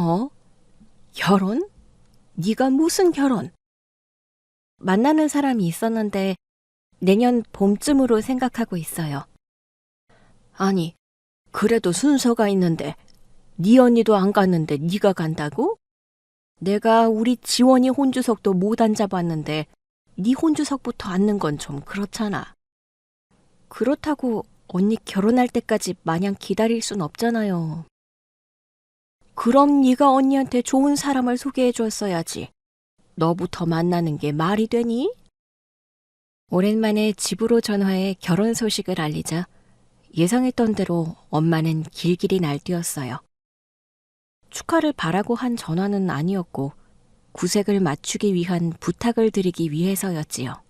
뭐? 결혼? 네가 무슨 결혼? 만나는 사람이 있었는데 내년 봄쯤으로 생각하고 있어요. 아니, 그래도 순서가 있는데 네 언니도 안 갔는데 네가 간다고? 내가 우리 지원이 혼주석도 못 앉아봤는데 네 혼주석부터 앉는 건 좀 그렇잖아. 그렇다고 언니 결혼할 때까지 마냥 기다릴 순 없잖아요. 그럼 네가 언니한테 좋은 사람을 소개해 줬어야지. 너부터 만나는 게 말이 되니? 오랜만에 집으로 전화해 결혼 소식을 알리자 예상했던 대로 엄마는 길길이 날뛰었어요. 축하를 바라고 한 전화는 아니었고 구색을 맞추기 위한 부탁을 드리기 위해서였지요.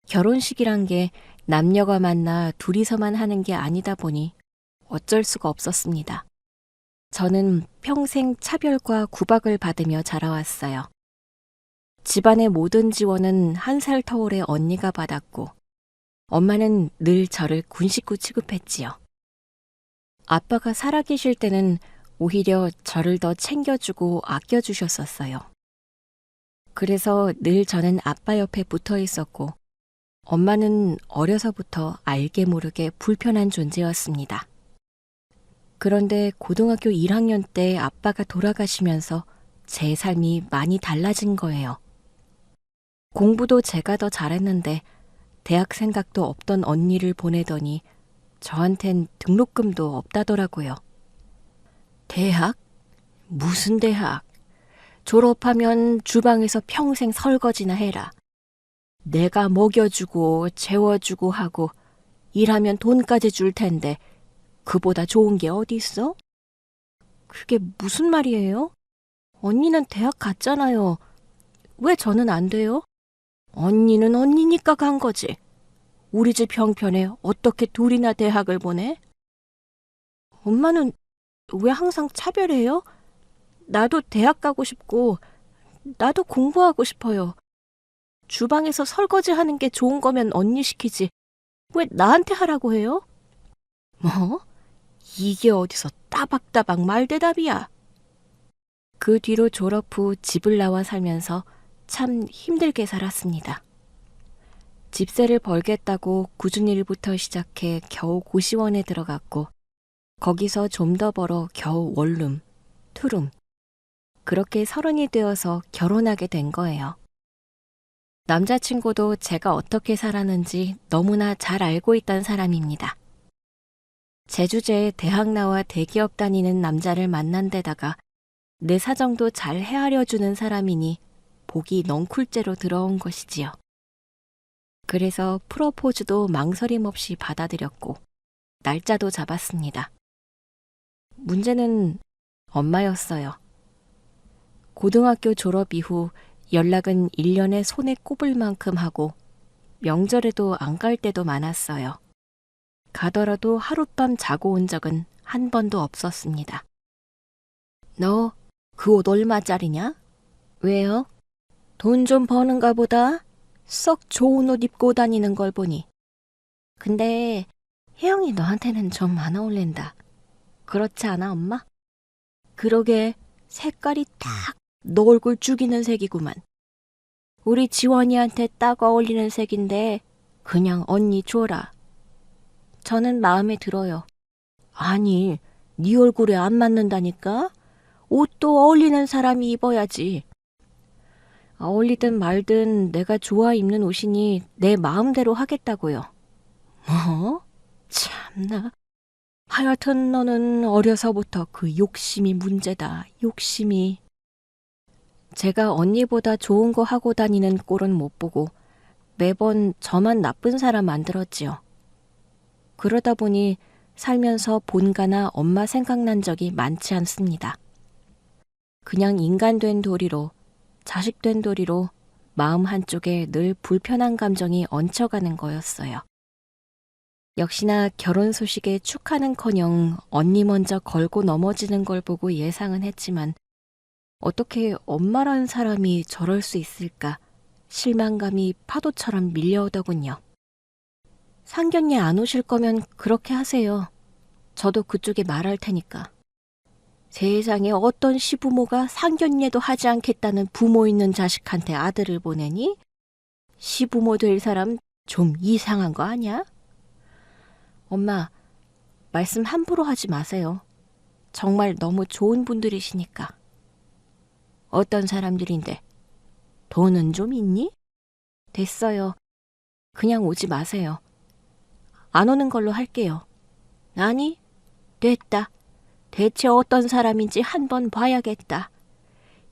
결혼식이란 게 남녀가 만나 둘이서만 하는 게 아니다 보니 어쩔 수가 없었습니다. 저는 평생 차별과 구박을 받으며 자라왔어요. 집안의 모든 지원은 한 살 터울의 언니가 받았고 엄마는 늘 저를 군식구 취급했지요. 아빠가 살아계실 때는 오히려 저를 더 챙겨주고 아껴주셨었어요. 그래서 늘 저는 아빠 옆에 붙어 있었고 엄마는 어려서부터 알게 모르게 불편한 존재였습니다. 그런데 고등학교 1학년 때 아빠가 돌아가시면서 제 삶이 많이 달라진 거예요. 공부도 제가 더 잘했는데 대학 생각도 없던 언니를 보내더니 저한텐 등록금도 없다더라고요. 대학? 무슨 대학? 졸업하면 주방에서 평생 설거지나 해라. 내가 먹여주고 재워주고 하고 일하면 돈까지 줄 텐데 그보다 좋은 게 어디 있어? 그게 무슨 말이에요? 언니는 대학 갔잖아요. 왜 저는 안 돼요? 언니는 언니니까 간 거지. 우리 집 형편에 어떻게 둘이나 대학을 보내? 엄마는 왜 항상 차별해요? 나도 대학 가고 싶고 나도 공부하고 싶어요. 주방에서 설거지 하는 게 좋은 거면 언니 시키지. 왜 나한테 하라고 해요? 뭐? 이게 어디서 따박따박 말대답이야. 그 뒤로 졸업 후 집을 나와 살면서 참 힘들게 살았습니다. 집세를 벌겠다고 굳은 일부터 시작해 겨우 고시원에 들어갔고 거기서 좀 더 벌어 겨우 원룸, 투룸. 그렇게 30이 되어서 결혼하게 된 거예요. 남자친구도 제가 어떻게 살았는지 너무나 잘 알고 있던 사람입니다. 제주제에 대학 나와 대기업 다니는 남자를 만난 데다가 내 사정도 잘 헤아려주는 사람이니 복이 넝쿨째로 들어온 것이지요. 그래서 프로포즈도 망설임 없이 받아들였고 날짜도 잡았습니다. 문제는 엄마였어요. 고등학교 졸업 이후 연락은 1년에 손에 꼽을 만큼 하고 명절에도 안 갈 때도 많았어요. 가더라도 하룻밤 자고 온 적은 한 번도 없었습니다. 너 그 옷 얼마짜리냐? 왜요? 돈 좀 버는가 보다. 썩 좋은 옷 입고 다니는 걸 보니. 근데 혜영이 너한테는 좀 안 어울린다. 그렇지 않아, 엄마? 그러게 색깔이 딱 너 얼굴 죽이는 색이구만. 우리 지원이한테 딱 어울리는 색인데 그냥 언니 줘라. 저는 마음에 들어요. 아니, 네 얼굴에 안 맞는다니까? 옷도 어울리는 사람이 입어야지. 어울리든 말든 내가 좋아 입는 옷이니 내 마음대로 하겠다고요. 뭐? 참나. 하여튼 너는 어려서부터 그 욕심이 문제다. 욕심이. 제가 언니보다 좋은 거 하고 다니는 꼴은 못 보고 매번 저만 나쁜 사람 만들었지요. 그러다 보니 살면서 본가나 엄마 생각난 적이 많지 않습니다. 그냥 인간 된 도리로, 자식 된 도리로 마음 한쪽에 늘 불편한 감정이 얹혀가는 거였어요. 역시나 결혼 소식에 축하는커녕 언니 먼저 걸고 넘어지는 걸 보고 예상은 했지만 어떻게 엄마라는 사람이 저럴 수 있을까 실망감이 파도처럼 밀려오더군요. 상견례 안 오실 거면 그렇게 하세요. 저도 그쪽에 말할 테니까. 세상에 어떤 시부모가 상견례도 하지 않겠다는 부모 있는 자식한테 아들을 보내니? 시부모 될 사람 좀 이상한 거 아니야? 엄마, 말씀 함부로 하지 마세요. 정말 너무 좋은 분들이시니까. 어떤 사람들인데? 돈은 좀 있니? 됐어요. 그냥 오지 마세요. 안 오는 걸로 할게요. 아니, 됐다. 대체 어떤 사람인지 한번 봐야겠다.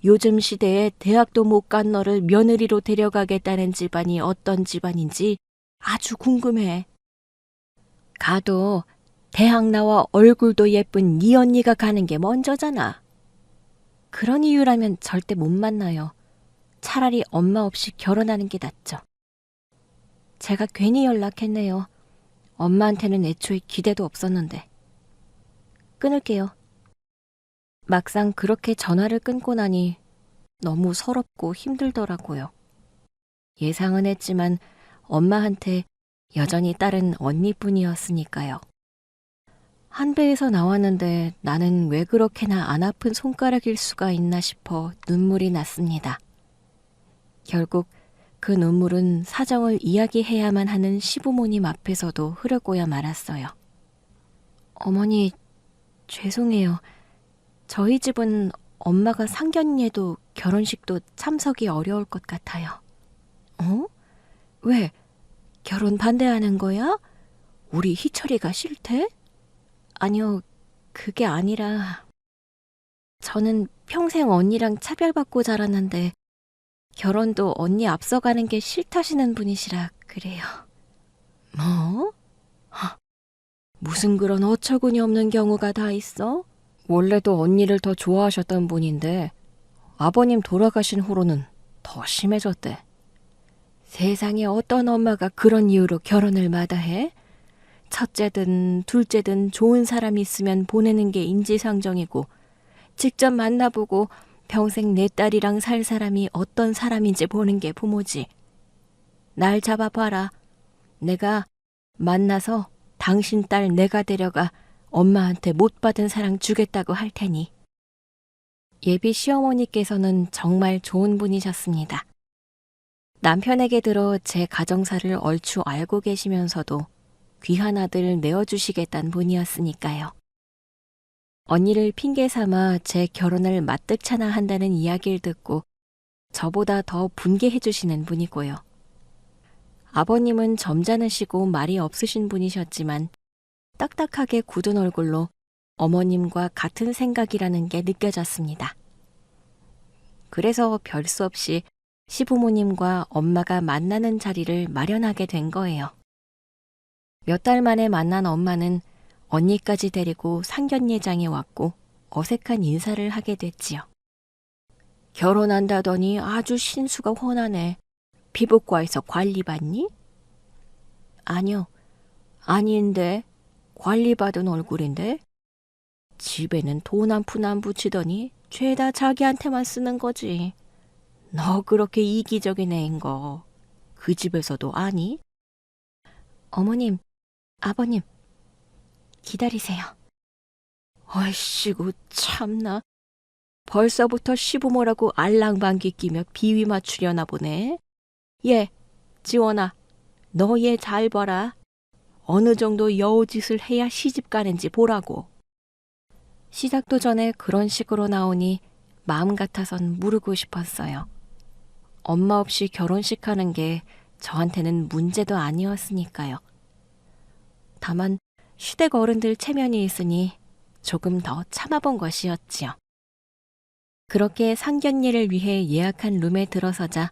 요즘 시대에 대학도 못 간 너를 며느리로 데려가겠다는 집안이 어떤 집안인지 아주 궁금해. 가도 대학 나와 얼굴도 예쁜 네 언니가 가는 게 먼저잖아. 그런 이유라면 절대 못 만나요. 차라리 엄마 없이 결혼하는 게 낫죠. 제가 괜히 연락했네요. 엄마한테는 애초에 기대도 없었는데. 끊을게요. 막상 그렇게 전화를 끊고 나니 너무 서럽고 힘들더라고요. 예상은 했지만 엄마한테 여전히 딸은 언니뿐이었으니까요. 한 배에서 나왔는데 나는 왜 그렇게나 안 아픈 손가락일 수가 있나 싶어 눈물이 났습니다. 결국 그 눈물은 사정을 이야기해야만 하는 시부모님 앞에서도 흐르고야 말았어요. 어머니, 죄송해요. 저희 집은 엄마가 상견례도 결혼식도 참석이 어려울 것 같아요. 어? 왜? 결혼 반대하는 거야? 우리 희철이가 싫대? 아니요, 그게 아니라 저는 평생 언니랑 차별받고 자랐는데 결혼도 언니 앞서가는 게 싫다시는 분이시라 그래요. 뭐? 무슨 그런 어처구니 없는 경우가 다 있어? 원래도 언니를 더 좋아하셨던 분인데 아버님 돌아가신 후로는 더 심해졌대. 세상에 어떤 엄마가 그런 이유로 결혼을 마다해? 첫째든 둘째든 좋은 사람이 있으면 보내는 게 인지상정이고 직접 만나보고 평생 내 딸이랑 살 사람이 어떤 사람인지 보는 게 부모지. 날 잡아봐라. 내가 만나서 당신 딸 내가 데려가 엄마한테 못 받은 사랑 주겠다고 할 테니. 예비 시어머니께서는 정말 좋은 분이셨습니다. 남편에게 들어 제 가정사를 얼추 알고 계시면서도 귀한 아들 내어주시겠다는 분이었으니까요. 언니를 핑계 삼아 제 결혼을 마뜩찮아 한다는 이야기를 듣고 저보다 더 분개해 주시는 분이고요. 아버님은 점잖으시고 말이 없으신 분이셨지만 딱딱하게 굳은 얼굴로 어머님과 같은 생각이라는 게 느껴졌습니다. 그래서 별 수 없이 시부모님과 엄마가 만나는 자리를 마련하게 된 거예요. 몇 달 만에 만난 엄마는 언니까지 데리고 상견례장에 왔고 어색한 인사를 하게 됐지요. 결혼한다더니 아주 신수가 훤하네. 피부과에서 관리받니? 아니요. 아닌데 관리받은 얼굴인데? 집에는 돈 한 푼 안 붙이더니 죄다 자기한테만 쓰는 거지. 너 그렇게 이기적인 애인 거 그 집에서도 아니? 어머님, 아버님, 기다리세요. 어이씨구 참나. 벌써부터 시부모라고 알랑방귀 끼며 비위 맞추려나 보네. 얘, 지원아, 너 얘 잘 봐라. 어느 정도 여우짓을 해야 시집 가는지 보라고. 시작도 전에 그런 식으로 나오니 마음 같아선 물으고 싶었어요. 엄마 없이 결혼식 하는 게 저한테는 문제도 아니었으니까요. 다만 시댁 어른들 체면이 있으니 조금 더 참아본 것이었지요. 그렇게 상견례를 위해 예약한 룸에 들어서자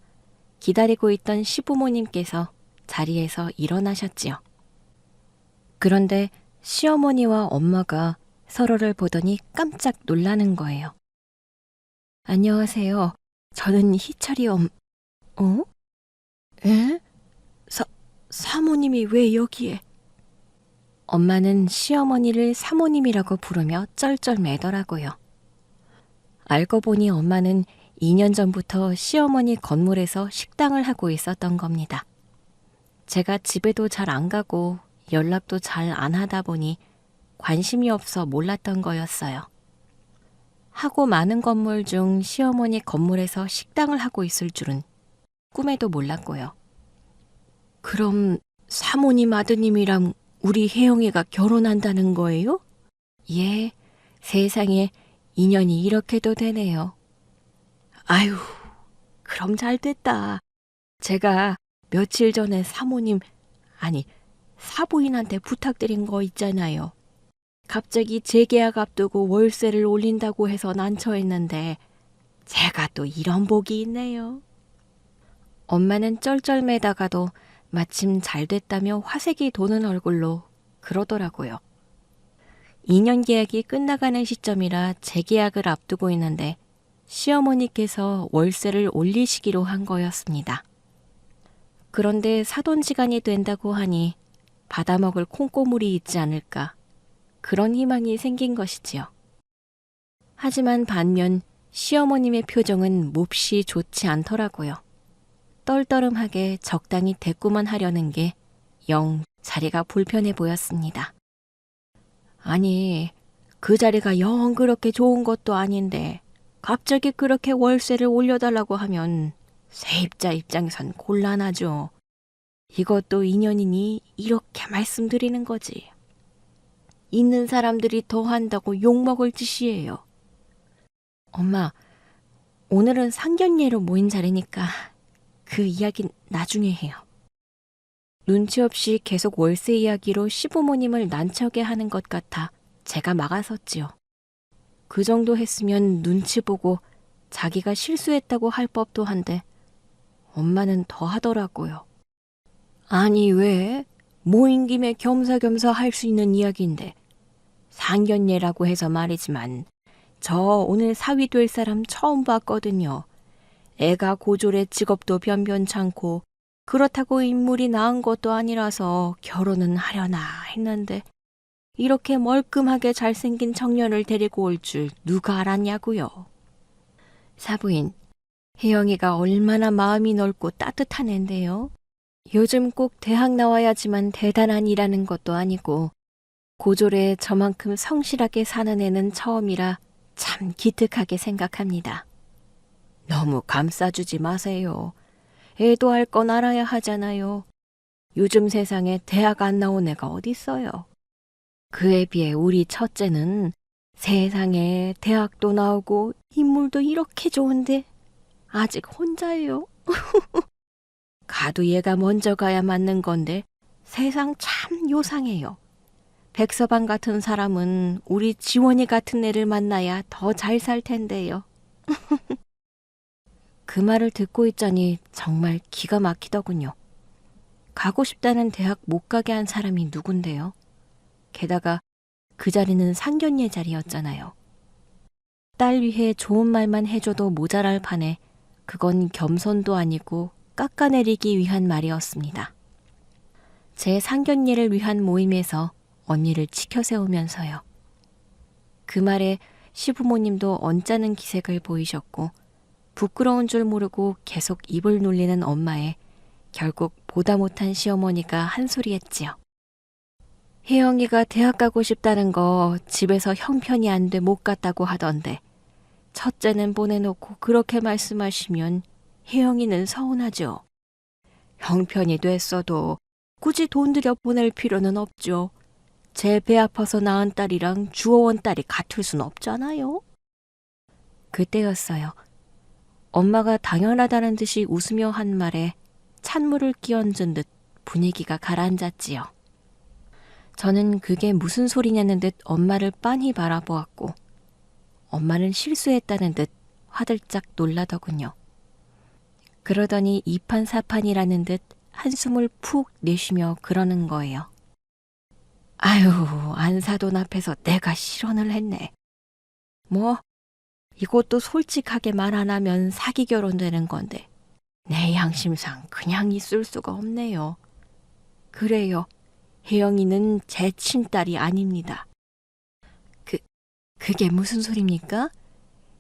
기다리고 있던 시부모님께서 자리에서 일어나셨지요. 그런데 시어머니와 엄마가 서로를 보더니 깜짝 놀라는 거예요. 안녕하세요. 저는 희철이 어? 에? 사모님이 왜 여기에? 엄마는 시어머니를 사모님이라고 부르며 쩔쩔매더라고요. 알고 보니 엄마는 2년 전부터 시어머니 건물에서 식당을 하고 있었던 겁니다. 제가 집에도 잘 안 가고 연락도 잘 안 하다 보니 관심이 없어 몰랐던 거였어요. 하고 많은 건물 중 시어머니 건물에서 식당을 하고 있을 줄은 꿈에도 몰랐고요. 그럼 사모님 아드님이랑 우리 혜영이가 결혼한다는 거예요? 예, 세상에 인연이 이렇게도 되네요. 아유, 그럼 잘 됐다. 제가 며칠 전에 사모님, 아니, 사부인한테 부탁드린 거 있잖아요. 갑자기 재계약 앞두고 월세를 올린다고 해서 난처했는데 제가 또 이런 복이 있네요. 엄마는 쩔쩔매다가도 마침 잘 됐다며 화색이 도는 얼굴로 그러더라고요. 2년 계약이 끝나가는 시점이라 재계약을 앞두고 있는데 시어머니께서 월세를 올리시기로 한 거였습니다. 그런데 사돈지간이 된다고 하니 받아먹을 콩고물이 있지 않을까 그런 희망이 생긴 것이지요. 하지만 반면 시어머님의 표정은 몹시 좋지 않더라고요. 떨떠름하게 적당히 대꾸만 하려는 게 영 자리가 불편해 보였습니다. 아니, 그 자리가 영 그렇게 좋은 것도 아닌데 갑자기 그렇게 월세를 올려달라고 하면 세입자 입장에선 곤란하죠. 이것도 인연이니 이렇게 말씀드리는 거지. 있는 사람들이 더 한다고 욕먹을 짓이에요. 엄마, 오늘은 상견례로 모인 자리니까 그 이야기는 나중에 해요. 눈치 없이 계속 월세 이야기로 시부모님을 난처하게 하는 것 같아 제가 막아섰지요. 그 정도 했으면 눈치 보고 자기가 실수했다고 할 법도 한데 엄마는 더 하더라고요. 아니 왜? 모인 김에 겸사겸사 할 수 있는 이야기인데 상견례라고 해서 말이지만 저 오늘 사위 될 사람 처음 봤거든요. 애가 고졸에 직업도 변변찮고 그렇다고 인물이 나은 것도 아니라서 결혼은 하려나 했는데 이렇게 멀끔하게 잘생긴 청년을 데리고 올 줄 누가 알았냐고요. 사부인, 혜영이가 얼마나 마음이 넓고 따뜻한 앤데요. 요즘 꼭 대학 나와야지만 대단한 일하는 것도 아니고 고졸에 저만큼 성실하게 사는 애는 처음이라 참 기특하게 생각합니다. 너무 감싸주지 마세요. 애도 할 건 알아야 하잖아요. 요즘 세상에 대학 안 나온 애가 어딨어요. 그에 비해 우리 첫째는 세상에 대학도 나오고 인물도 이렇게 좋은데 아직 혼자예요. 가도 얘가 먼저 가야 맞는 건데 세상 참 요상해요. 백서방 같은 사람은 우리 지원이 같은 애를 만나야 더 잘 살 텐데요. 그 말을 듣고 있자니 정말 기가 막히더군요. 가고 싶다는 대학 못 가게 한 사람이 누군데요? 게다가 그 자리는 상견례 자리였잖아요. 딸 위해 좋은 말만 해줘도 모자랄 판에 그건 겸손도 아니고 깎아내리기 위한 말이었습니다. 제 상견례를 위한 모임에서 언니를 치켜세우면서요. 그 말에 시부모님도 언짢은 기색을 보이셨고 부끄러운 줄 모르고 계속 입을 놀리는 엄마에 결국 보다 못한 시어머니가 한 소리 했지요. 혜영이가 대학 가고 싶다는 거 집에서 형편이 안 돼 못 갔다고 하던데 첫째는 보내놓고 그렇게 말씀하시면 혜영이는 서운하죠. 형편이 됐어도 굳이 돈 들여 보낼 필요는 없죠. 제 배 아파서 낳은 딸이랑 주워온 딸이 같을 순 없잖아요. 그때였어요. 엄마가 당연하다는 듯이 웃으며 한 말에 찬물을 끼얹은 듯 분위기가 가라앉았지요. 저는 그게 무슨 소리냐는 듯 엄마를 빤히 바라보았고 엄마는 실수했다는 듯 화들짝 놀라더군요. 그러더니 이판사판이라는 듯 한숨을 푹 내쉬며 그러는 거예요. 아유, 안사돈 앞에서 내가 실언을 했네. 뭐 이것도 솔직하게 말 안 하면 사기 결혼되는 건데 내 양심상 그냥 있을 수가 없네요. 그래요. 혜영이는 제 친딸이 아닙니다. 그게 무슨 소립니까?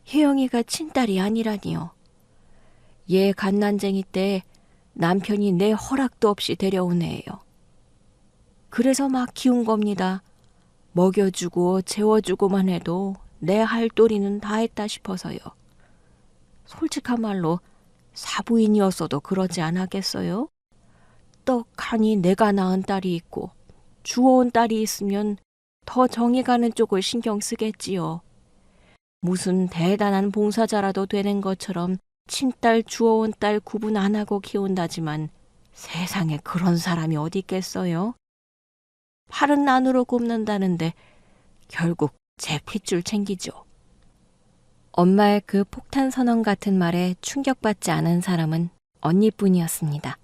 혜영이가 친딸이 아니라니요. 얘 갓난쟁이 때 남편이 내 허락도 없이 데려온 애예요. 그래서 막 키운 겁니다. 먹여주고 재워주고만 해도 내 할 도리는 다 했다 싶어서요. 솔직한 말로 사부인이었어도 그러지 않았겠어요? 떡하니 내가 낳은 딸이 있고 주워온 딸이 있으면 더 정이 가는 쪽을 신경 쓰겠지요. 무슨 대단한 봉사자라도 되는 것처럼 친딸 주워온 딸 구분 안 하고 키운다지만 세상에 그런 사람이 어디 있겠어요? 팔은 안으로 굽는다는데 결국 제 핏줄 챙기죠. 엄마의 그 폭탄 선언 같은 말에 충격받지 않은 사람은 언니뿐이었습니다.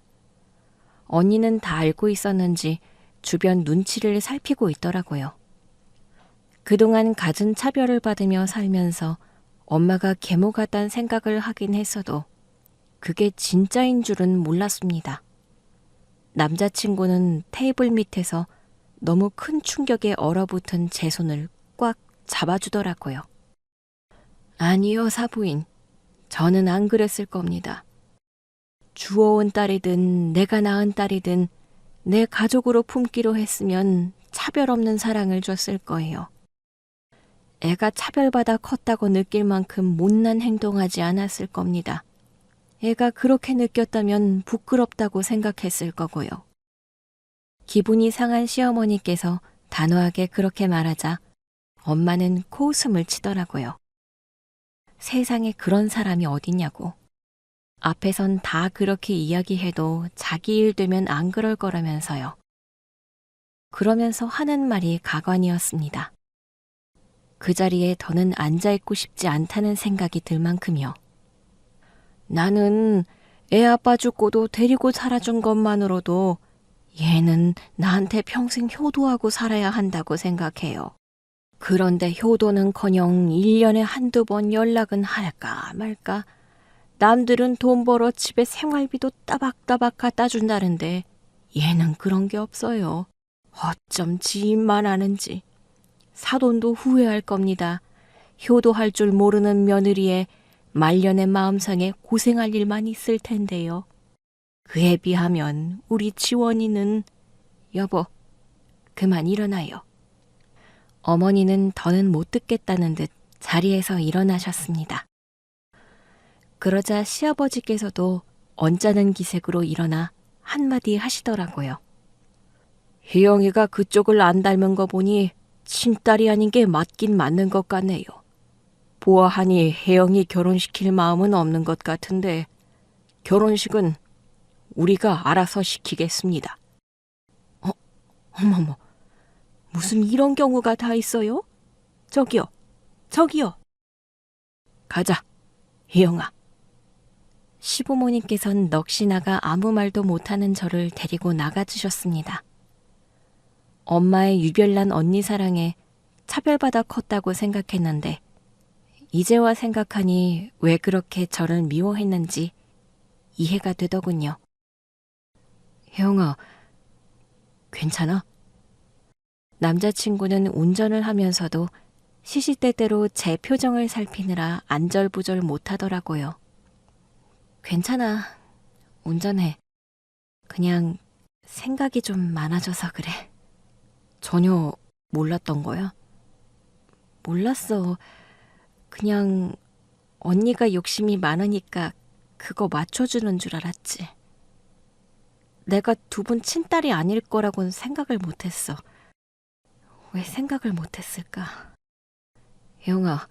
언니는 다 알고 있었는지 주변 눈치를 살피고 있더라고요. 그동안 갖은 차별을 받으며 살면서 엄마가 계모 같다는 생각을 하긴 했어도 그게 진짜인 줄은 몰랐습니다. 남자친구는 테이블 밑에서 너무 큰 충격에 얼어붙은 제 손을 꽉 잡아주더라고요. 아니요, 사부인. 저는 안 그랬을 겁니다. 주워온 딸이든 내가 낳은 딸이든 내 가족으로 품기로 했으면 차별 없는 사랑을 줬을 거예요. 애가 차별받아 컸다고 느낄 만큼 못난 행동하지 않았을 겁니다. 애가 그렇게 느꼈다면 부끄럽다고 생각했을 거고요. 기분이 상한 시어머니께서 단호하게 그렇게 말하자 엄마는 코웃음을 치더라고요. 세상에 그런 사람이 어딨냐고. 앞에선 다 그렇게 이야기해도 자기 일 되면 안 그럴 거라면서요. 그러면서 하는 말이 가관이었습니다. 그 자리에 더는 앉아있고 싶지 않다는 생각이 들 만큼이요. 나는 애 아빠 죽고도 데리고 살아준 것만으로도 얘는 나한테 평생 효도하고 살아야 한다고 생각해요. 그런데 효도는커녕 1년에 한두 번 연락은 할까 말까. 남들은 돈 벌어 집에 생활비도 따박따박 갖다 준다는데 얘는 그런 게 없어요. 어쩜 지인만 아는지. 사돈도 후회할 겁니다. 효도할 줄 모르는 며느리의 말년의 마음상에 고생할 일만 있을 텐데요. 그에 비하면 우리 지원이는 여보, 그만 일어나요. 어머니는 더는 못 듣겠다는 듯 자리에서 일어나셨습니다. 그러자 시아버지께서도 언짢은 기색으로 일어나 한마디 하시더라고요. 희영이가 그쪽을 안 닮은 거 보니 친딸이 아닌 게 맞긴 맞는 것 같네요. 보아하니 혜영이 결혼시킬 마음은 없는 것 같은데 결혼식은 우리가 알아서 시키겠습니다. 어머머, 무슨 이런 경우가 다 있어요? 저기요. 가자, 혜영아. 시부모님께선 넋이나가 아무 말도 못하는 저를 데리고 나가주셨습니다. 엄마의 유별난 언니 사랑에 차별받아 컸다고 생각했는데 이제와 생각하니 왜 그렇게 저를 미워했는지 이해가 되더군요. 혜영아, 괜찮아? 남자친구는 운전을 하면서도 시시때때로 제 표정을 살피느라 안절부절 못하더라고요. 괜찮아. 운전해. 그냥 생각이 좀 많아져서 그래. 전혀 몰랐던 거야? 몰랐어. 그냥 언니가 욕심이 많으니까 그거 맞춰주는 줄 알았지. 내가 두 분 친딸이 아닐 거라고는 생각을 못했어. 왜 생각을 못했을까? 혜영아,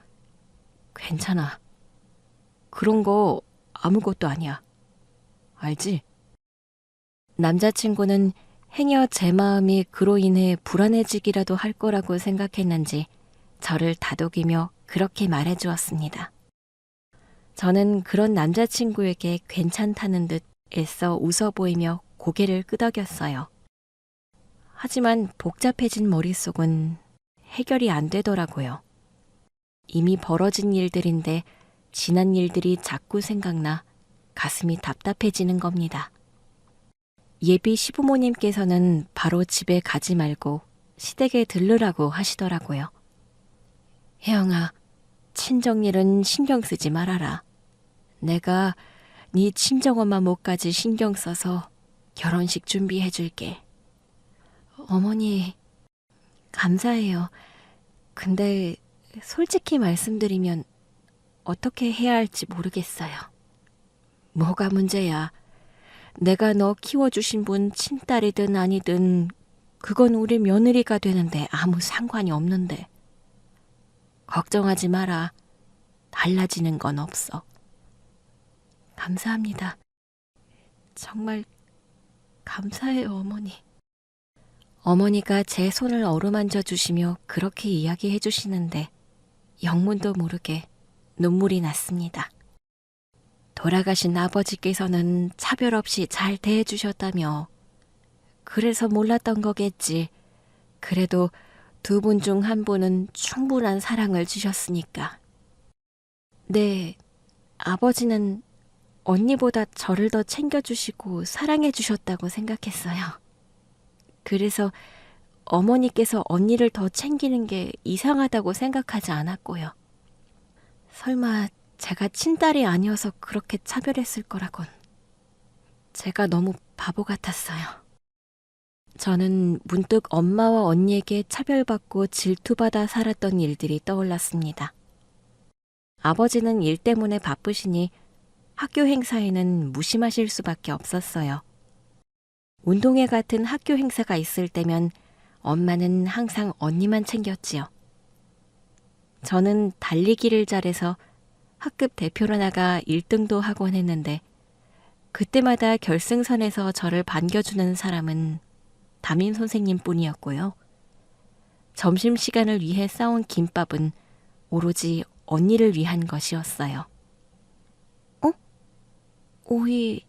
괜찮아. 그런 거 아무것도 아니야. 알지? 남자친구는 행여 제 마음이 그로 인해 불안해지기라도 할 거라고 생각했는지 저를 다독이며 그렇게 말해주었습니다. 저는 그런 남자친구에게 괜찮다는 듯 애써 웃어 보이며 고개를 끄덕였어요. 하지만 복잡해진 머릿속은 해결이 안 되더라고요. 이미 벌어진 일들인데 지난 일들이 자꾸 생각나 가슴이 답답해지는 겁니다. 예비 시부모님께서는 바로 집에 가지 말고 시댁에 들르라고 하시더라고요. 혜영아, 친정일은 신경 쓰지 말아라. 내가 네 친정엄마 몫까지 신경 써서 결혼식 준비해 줄게. 어머니, 감사해요. 근데 솔직히 말씀드리면 어떻게 해야 할지 모르겠어요. 뭐가 문제야? 내가 너 키워주신 분 친딸이든 아니든 그건 우리 며느리가 되는데 아무 상관이 없는데. 걱정하지 마라. 달라지는 건 없어. 감사합니다. 정말 감사해요, 어머니. 어머니가 제 손을 어루만져 주시며 그렇게 이야기해 주시는데 영문도 모르게 눈물이 났습니다. 돌아가신 아버지께서는 차별 없이 잘 대해 주셨다며 그래서 몰랐던 거겠지. 그래도 두 분 중 한 분은 충분한 사랑을 주셨으니까. 네, 아버지는 언니보다 저를 더 챙겨주시고 사랑해 주셨다고 생각했어요. 그래서 어머니께서 언니를 더 챙기는 게 이상하다고 생각하지 않았고요. 설마 제가 친딸이 아니어서 그렇게 차별했을 거라곤. 제가 너무 바보 같았어요. 저는 문득 엄마와 언니에게 차별받고 질투받아 살았던 일들이 떠올랐습니다. 아버지는 일 때문에 바쁘시니 학교 행사에는 무심하실 수밖에 없었어요. 운동회 같은 학교 행사가 있을 때면 엄마는 항상 언니만 챙겼지요. 저는 달리기를 잘해서 학급 대표로 나가 1등도 하곤 했는데 그때마다 결승선에서 저를 반겨주는 사람은 담임 선생님 뿐이었고요. 점심시간을 위해 싸온 김밥은 오로지 언니를 위한 것이었어요. 오이,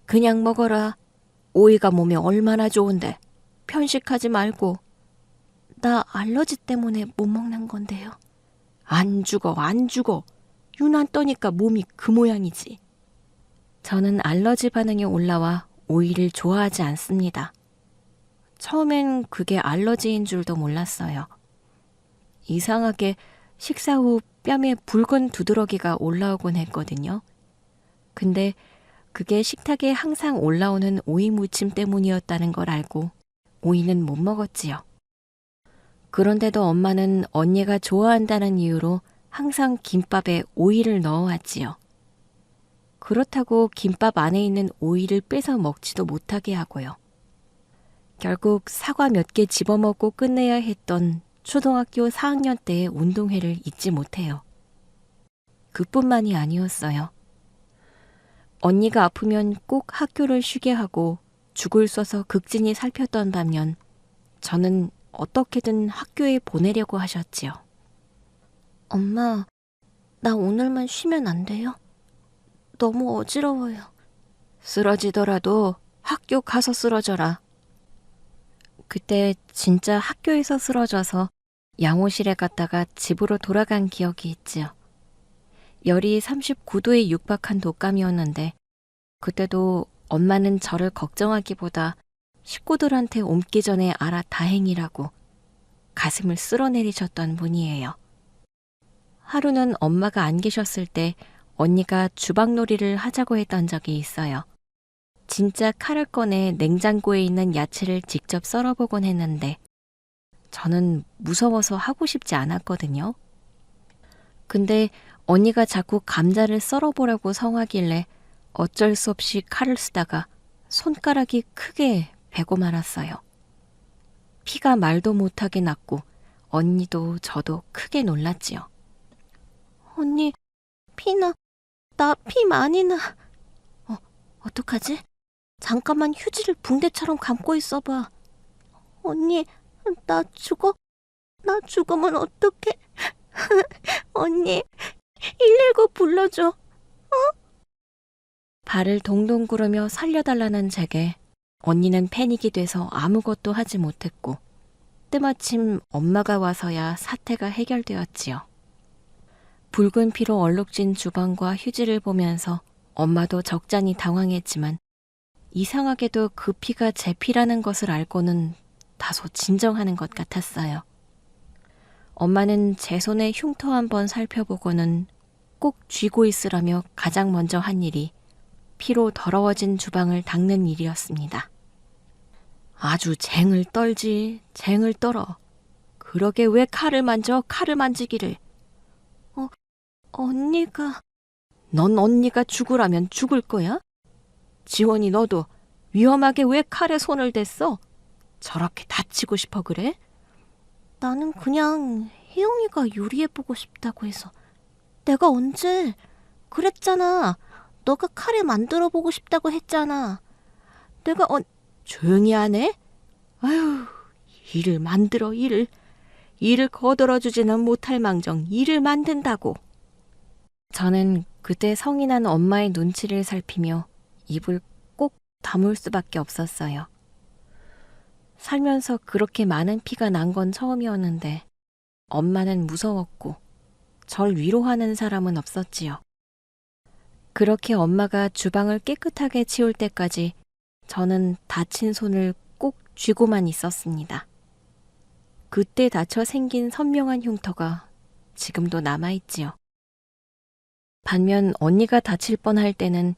그냥 먹어라. 오이가 몸에 얼마나 좋은데. 편식하지 말고. 나 알러지 때문에 못 먹는 건데요. 안 죽어. 유난 떠니까 몸이 그 모양이지. 저는 알러지 반응이 올라와 오이를 좋아하지 않습니다. 처음엔 그게 알러지인 줄도 몰랐어요. 이상하게 식사 후 뺨에 붉은 두드러기가 올라오곤 했거든요. 근데 그게 식탁에 항상 올라오는 오이 무침 때문이었다는 걸 알고 오이는 못 먹었지요. 그런데도 엄마는 언니가 좋아한다는 이유로 항상 김밥에 오이를 넣어왔지요. 그렇다고 김밥 안에 있는 오이를 뺏어 먹지도 못하게 하고요. 결국 사과 몇 개 집어먹고 끝내야 했던 초등학교 4학년 때의 운동회를 잊지 못해요. 그뿐만이 아니었어요. 언니가 아프면 꼭 학교를 쉬게 하고 죽을 써서 극진히 살폈던 반면 저는 어떻게든 학교에 보내려고 하셨지요. 엄마, 나 오늘만 쉬면 안 돼요? 너무 어지러워요. 쓰러지더라도 학교 가서 쓰러져라. 그때 진짜 학교에서 쓰러져서 양호실에 갔다가 집으로 돌아간 기억이 있지요. 열이 39도에 육박한 독감이었는데 그때도 엄마는 저를 걱정하기보다 식구들한테 옮기 전에 알아 다행이라고 가슴을 쓸어내리셨던 분이에요. 하루는 엄마가 안 계셨을 때 언니가 주방놀이를 하자고 했던 적이 있어요. 진짜 칼을 꺼내 냉장고에 있는 야채를 직접 썰어보곤 했는데 저는 무서워서 하고 싶지 않았거든요. 근데 언니가 자꾸 감자를 썰어보라고 성하길래 어쩔 수 없이 칼을 쓰다가 손가락이 크게 베고 말았어요. 피가 말도 못하게 났고 언니도 저도 크게 놀랐지요. 언니, 나 피 많이 나. 어떡하지? 잠깐만 휴지를 붕대처럼 감고 있어봐. 언니, 나 죽으면 어떡해? 언니, 119 불러줘. 발을 동동 구르며 살려달라는 제게 언니는 패닉이 돼서 아무것도 하지 못했고 때마침 엄마가 와서야 사태가 해결되었지요. 붉은 피로 얼룩진 주방과 휴지를 보면서 엄마도 적잖이 당황했지만 이상하게도 그 피가 제 피라는 것을 알고는 다소 진정하는 것 같았어요. 엄마는 제 손에 흉터 한번 살펴보고는 꼭 쥐고 있으라며 가장 먼저 한 일이 피로 더러워진 주방을 닦는 일이었습니다. 아주 쟁을 떨어. 그러게 왜 칼을 만져? 칼을 만지기를. 언니가... 넌 언니가 죽으라면 죽을 거야? 지원이 너도 위험하게 왜 칼에 손을 댔어? 저렇게 다치고 싶어 그래? 나는 그냥 혜영이가 요리해보고 싶다고 해서. 내가 언제... 그랬잖아. 너가 카레 만들어보고 싶다고 했잖아. 내가 조용히 하네? 아유, 일을 만들어 일을. 일을 거들어주지는 못할 망정 일을 만든다고. 저는 그때 성이 난 엄마의 눈치를 살피며 입을 꼭 다물 수밖에 없었어요. 살면서 그렇게 많은 피가 난 건 처음이었는데 엄마는 무서웠고 절 위로하는 사람은 없었지요. 그렇게 엄마가 주방을 깨끗하게 치울 때까지 저는 다친 손을 꼭 쥐고만 있었습니다. 그때 다쳐 생긴 선명한 흉터가 지금도 남아있지요. 반면 언니가 다칠 뻔할 때는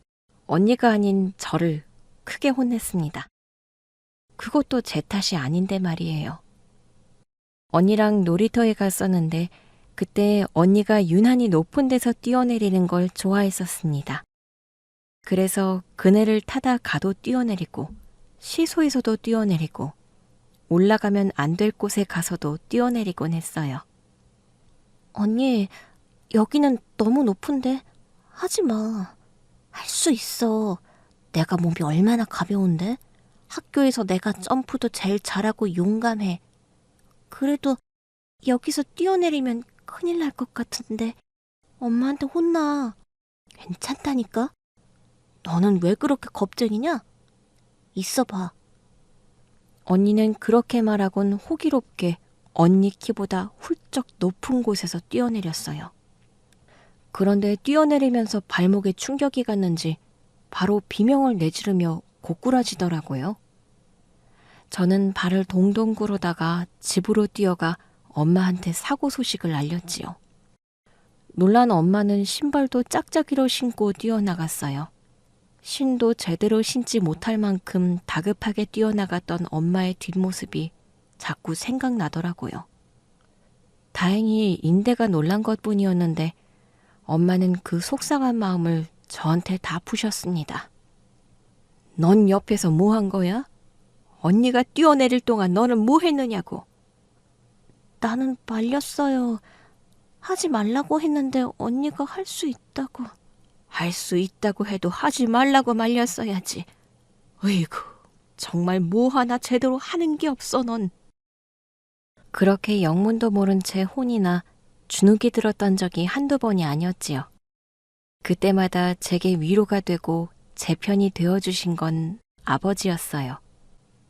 언니가 아닌 저를 크게 혼냈습니다. 그것도 제 탓이 아닌데 말이에요. 언니랑 놀이터에 갔었는데 그때 언니가 유난히 높은 데서 뛰어내리는 걸 좋아했었습니다. 그래서 그네를 타다 가도 뛰어내리고 시소에서도 뛰어내리고 올라가면 안 될 곳에 가서도 뛰어내리곤 했어요. 언니, 여기는 너무 높은데 하지 마. 할 수 있어. 내가 몸이 얼마나 가벼운데? 학교에서 내가 점프도 제일 잘하고 용감해. 그래도 여기서 뛰어내리면 큰일 날 것 같은데 엄마한테 혼나. 괜찮다니까? 너는 왜 그렇게 겁쟁이냐? 있어봐. 언니는 그렇게 말하곤 호기롭게 언니 키보다 훌쩍 높은 곳에서 뛰어내렸어요. 그런데 뛰어내리면서 발목에 충격이 갔는지 바로 비명을 내지르며 고꾸라지더라고요. 저는 발을 동동 구르다가 집으로 뛰어가 엄마한테 사고 소식을 알렸지요. 놀란 엄마는 신발도 짝짝이로 신고 뛰어나갔어요. 신도 제대로 신지 못할 만큼 다급하게 뛰어나갔던 엄마의 뒷모습이 자꾸 생각나더라고요. 다행히 인대가 놀란 것뿐이었는데 엄마는 그 속상한 마음을 저한테 다 푸셨습니다. 넌 옆에서 뭐 한 거야? 언니가 뛰어내릴 동안 너는 뭐 했느냐고. 나는 말렸어요. 하지 말라고 했는데 언니가 할 수 있다고. 할 수 있다고 해도 하지 말라고 말렸어야지. 으이구, 정말 뭐 하나 제대로 하는 게 없어 넌. 그렇게 영문도 모른 채 혼이나 주눅이 들었던 적이 한두 번이 아니었지요. 그때마다 제게 위로가 되고 제 편이 되어주신 건 아버지였어요.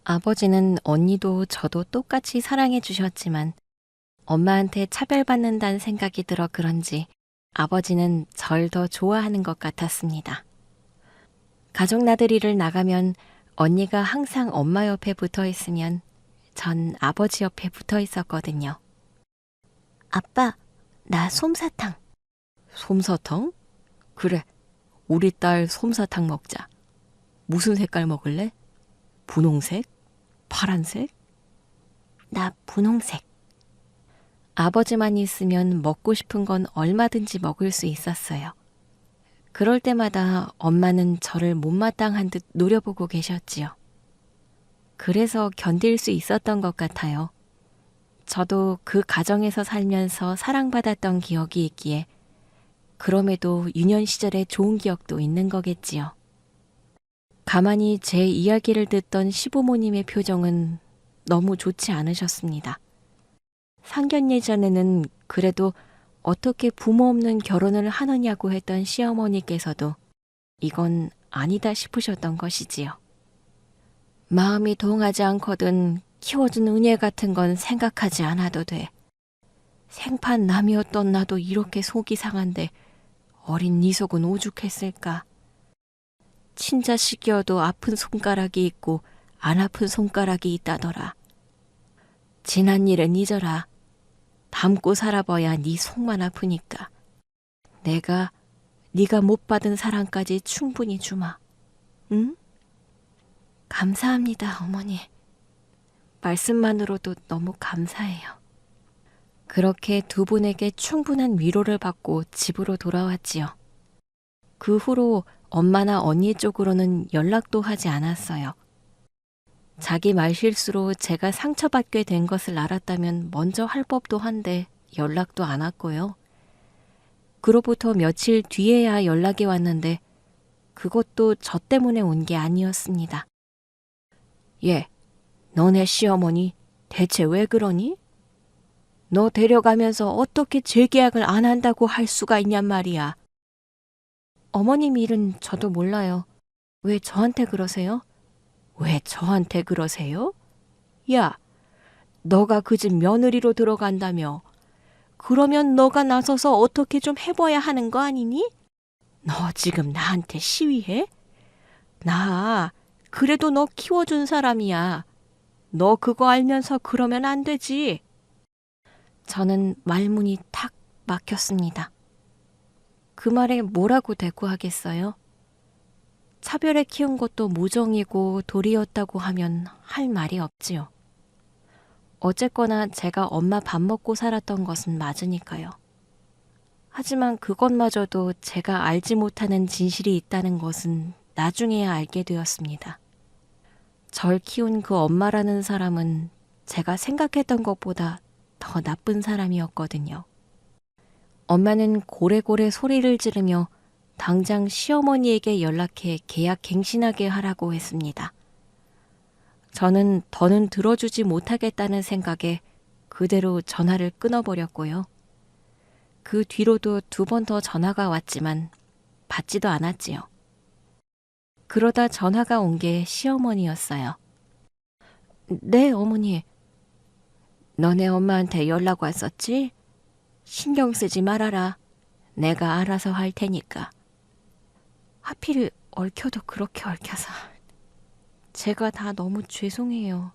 아버지는 언니도 저도 똑같이 사랑해 주셨지만 엄마한테 차별받는다는 생각이 들어 그런지 아버지는 절 더 좋아하는 것 같았습니다. 가족 나들이를 나가면 언니가 항상 엄마 옆에 붙어 있으면 전 아버지 옆에 붙어 있었거든요. 아빠, 나 솜사탕. 솜사탕? 그래, 우리 딸 솜사탕 먹자. 무슨 색깔 먹을래? 분홍색? 파란색? 나 분홍색. 아버지만 있으면 먹고 싶은 건 얼마든지 먹을 수 있었어요. 그럴 때마다 엄마는 저를 못마땅한 듯 노려보고 계셨지요. 그래서 견딜 수 있었던 것 같아요. 저도 그 가정에서 살면서 사랑받았던 기억이 있기에 그럼에도 유년 시절의 좋은 기억도 있는 거겠지요. 가만히 제 이야기를 듣던 시부모님의 표정은 너무 좋지 않으셨습니다. 상견 예전에는 그래도 어떻게 부모 없는 결혼을 하느냐고 했던 시어머니께서도 이건 아니다 싶으셨던 것이지요. 마음이 동하지 않거든 키워준 은혜 같은 건 생각하지 않아도 돼. 생판 남이었던 나도 이렇게 속이 상한데 어린 네 속은 오죽했을까. 친자식이어도 아픈 손가락이 있고 안 아픈 손가락이 있다더라. 지난 일은 잊어라. 담고 살아봐야 네 속만 아프니까. 내가 네가 못 받은 사랑까지 충분히 주마. 응? 감사합니다, 어머니. 말씀만으로도 너무 감사해요. 그렇게 두 분에게 충분한 위로를 받고 집으로 돌아왔지요. 그 후로 엄마나 언니 쪽으로는 연락도 하지 않았어요. 자기 말실수로 제가 상처받게 된 것을 알았다면 먼저 할 법도 한데 연락도 안 왔고요. 그로부터 며칠 뒤에야 연락이 왔는데 그것도 저 때문에 온 게 아니었습니다. 얘, 너네 시어머니 대체 왜 그러니? 너 데려가면서 어떻게 재계약을 안 한다고 할 수가 있냔 말이야. 어머님 일은 저도 몰라요. 왜 저한테 그러세요? 왜 저한테 그러세요? 야, 너가 그 집 며느리로 들어간다며. 그러면 너가 나서서 어떻게 좀 해봐야 하는 거 아니니? 너 지금 나한테 시위해? 나 그래도 너 키워준 사람이야. 너 그거 알면서 그러면 안 되지. 저는 말문이 탁 막혔습니다. 그 말에 뭐라고 대꾸하겠어요? 차별에 키운 것도 모정이고 도리였다고 하면 할 말이 없지요. 어쨌거나 제가 엄마 밥 먹고 살았던 것은 맞으니까요. 하지만 그것마저도 제가 알지 못하는 진실이 있다는 것은 나중에야 알게 되었습니다. 절 키운 그 엄마라는 사람은 제가 생각했던 것보다 더 나쁜 사람이었거든요. 엄마는 고래고래 소리를 지르며 당장 시어머니에게 연락해 계약 갱신하게 하라고 했습니다. 저는 더는 들어주지 못하겠다는 생각에 그대로 전화를 끊어버렸고요. 그 뒤로도 2번 더 전화가 왔지만 받지도 않았지요. 그러다 전화가 온 게 시어머니였어요. 네, 어머니. 너네 엄마한테 연락 왔었지? 신경 쓰지 말아라. 내가 알아서 할 테니까. 하필 얽혀도 그렇게 얽혀서. 제가 다 너무 죄송해요.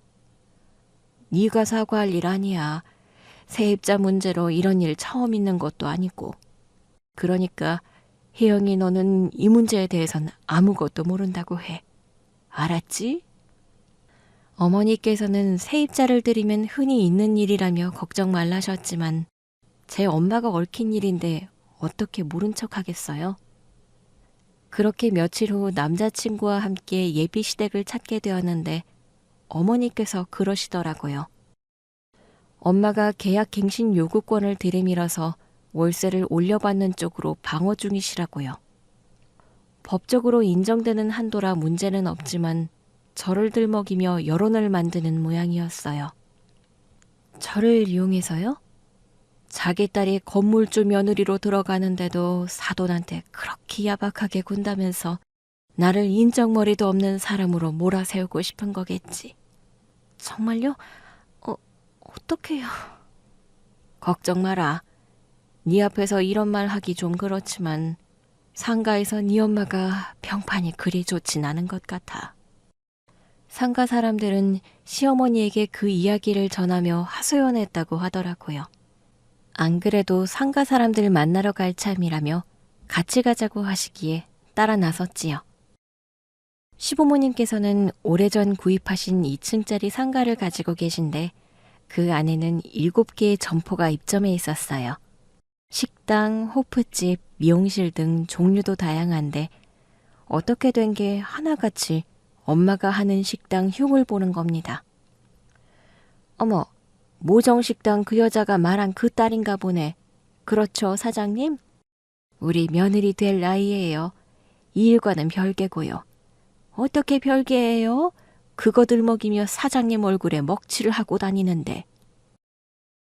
네가 사과할 일 아니야. 세입자 문제로 이런 일 처음 있는 것도 아니고. 그러니까 혜영이 너는 이 문제에 대해서는 아무것도 모른다고 해. 알았지? 어머니께서는 세입자를 들이면 흔히 있는 일이라며 걱정 말라셨지만 제 엄마가 얽힌 일인데 어떻게 모른 척 하겠어요? 그렇게 며칠 후 남자친구와 함께 예비 시댁을 찾게 되었는데 어머니께서 그러시더라고요. 엄마가 계약 갱신 요구권을 들이밀어서 월세를 올려받는 쪽으로 방어 중이시라고요. 법적으로 인정되는 한도라 문제는 없지만 저를 들먹이며 여론을 만드는 모양이었어요. 저를 이용해서요? 자기 딸이 건물주 며느리로 들어가는데도 사돈한테 그렇게 야박하게 군다면서 나를 인정머리도 없는 사람으로 몰아세우고 싶은 거겠지. 정말요? 어떡해요? 걱정 마라. 네 앞에서 이런 말 하기 좀 그렇지만 상가에서 네 엄마가 평판이 그리 좋진 않은 것 같아. 상가 사람들은 시어머니에게 그 이야기를 전하며 하소연했다고 하더라고요. 안 그래도 상가 사람들 만나러 갈 참이라며 같이 가자고 하시기에 따라 나섰지요. 시부모님께서는 오래전 구입하신 2층짜리 상가를 가지고 계신데 그 안에는 7개의 점포가 입점해 있었어요. 식당, 호프집, 미용실 등 종류도 다양한데 어떻게 된 게 하나같이 엄마가 하는 식당 흉을 보는 겁니다. 어머, 모정식당 그 여자가 말한 그 딸인가 보네. 그렇죠, 사장님? 우리 며느리 될 나이에요. 이 일과는 별개고요. 어떻게 별개예요? 그거 들먹이며 사장님 얼굴에 먹칠을 하고 다니는데.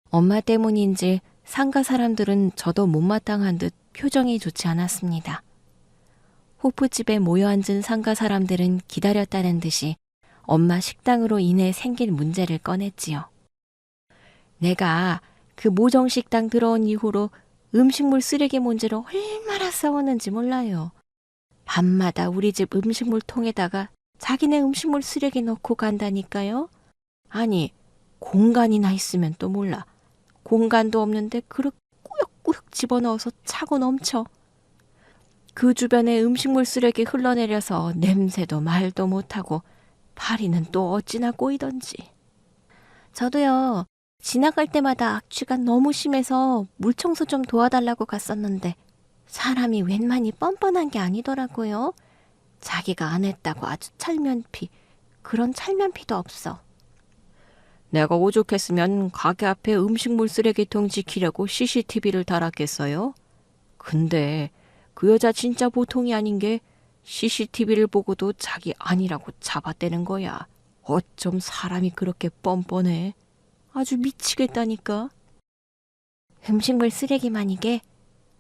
엄마 때문인지 상가 사람들은 저도 못마땅한 듯 표정이 좋지 않았습니다. 호프집에 모여 앉은 상가 사람들은 기다렸다는 듯이 엄마 식당으로 인해 생긴 문제를 꺼냈지요. 내가 그 모정식당 들어온 이후로 음식물 쓰레기 문제로 얼마나 싸웠는지 몰라요. 밤마다 우리 집 음식물 통에다가 자기네 음식물 쓰레기 넣고 간다니까요. 아니, 공간이나 있으면 또 몰라. 공간도 없는데 그렇게 꾸역꾸역 집어넣어서 차고 넘쳐. 그 주변에 음식물 쓰레기 흘러내려서 냄새도 말도 못하고 파리는 또 어찌나 꼬이던지. 저도요. 지나갈 때마다 악취가 너무 심해서 물청소 좀 도와달라고 갔었는데 사람이 웬만히 뻔뻔한 게 아니더라고요. 자기가 안 했다고 아주 찰면피, 그런 찰면피도 없어. 내가 오죽했으면 가게 앞에 음식물 쓰레기통 지키려고 CCTV를 달았겠어요? 근데 그 여자 진짜 보통이 아닌 게 CCTV를 보고도 자기 아니라고 잡아떼는 거야. 어쩜 사람이 그렇게 뻔뻔해. 아주 미치겠다니까. 음식물 쓰레기만 이게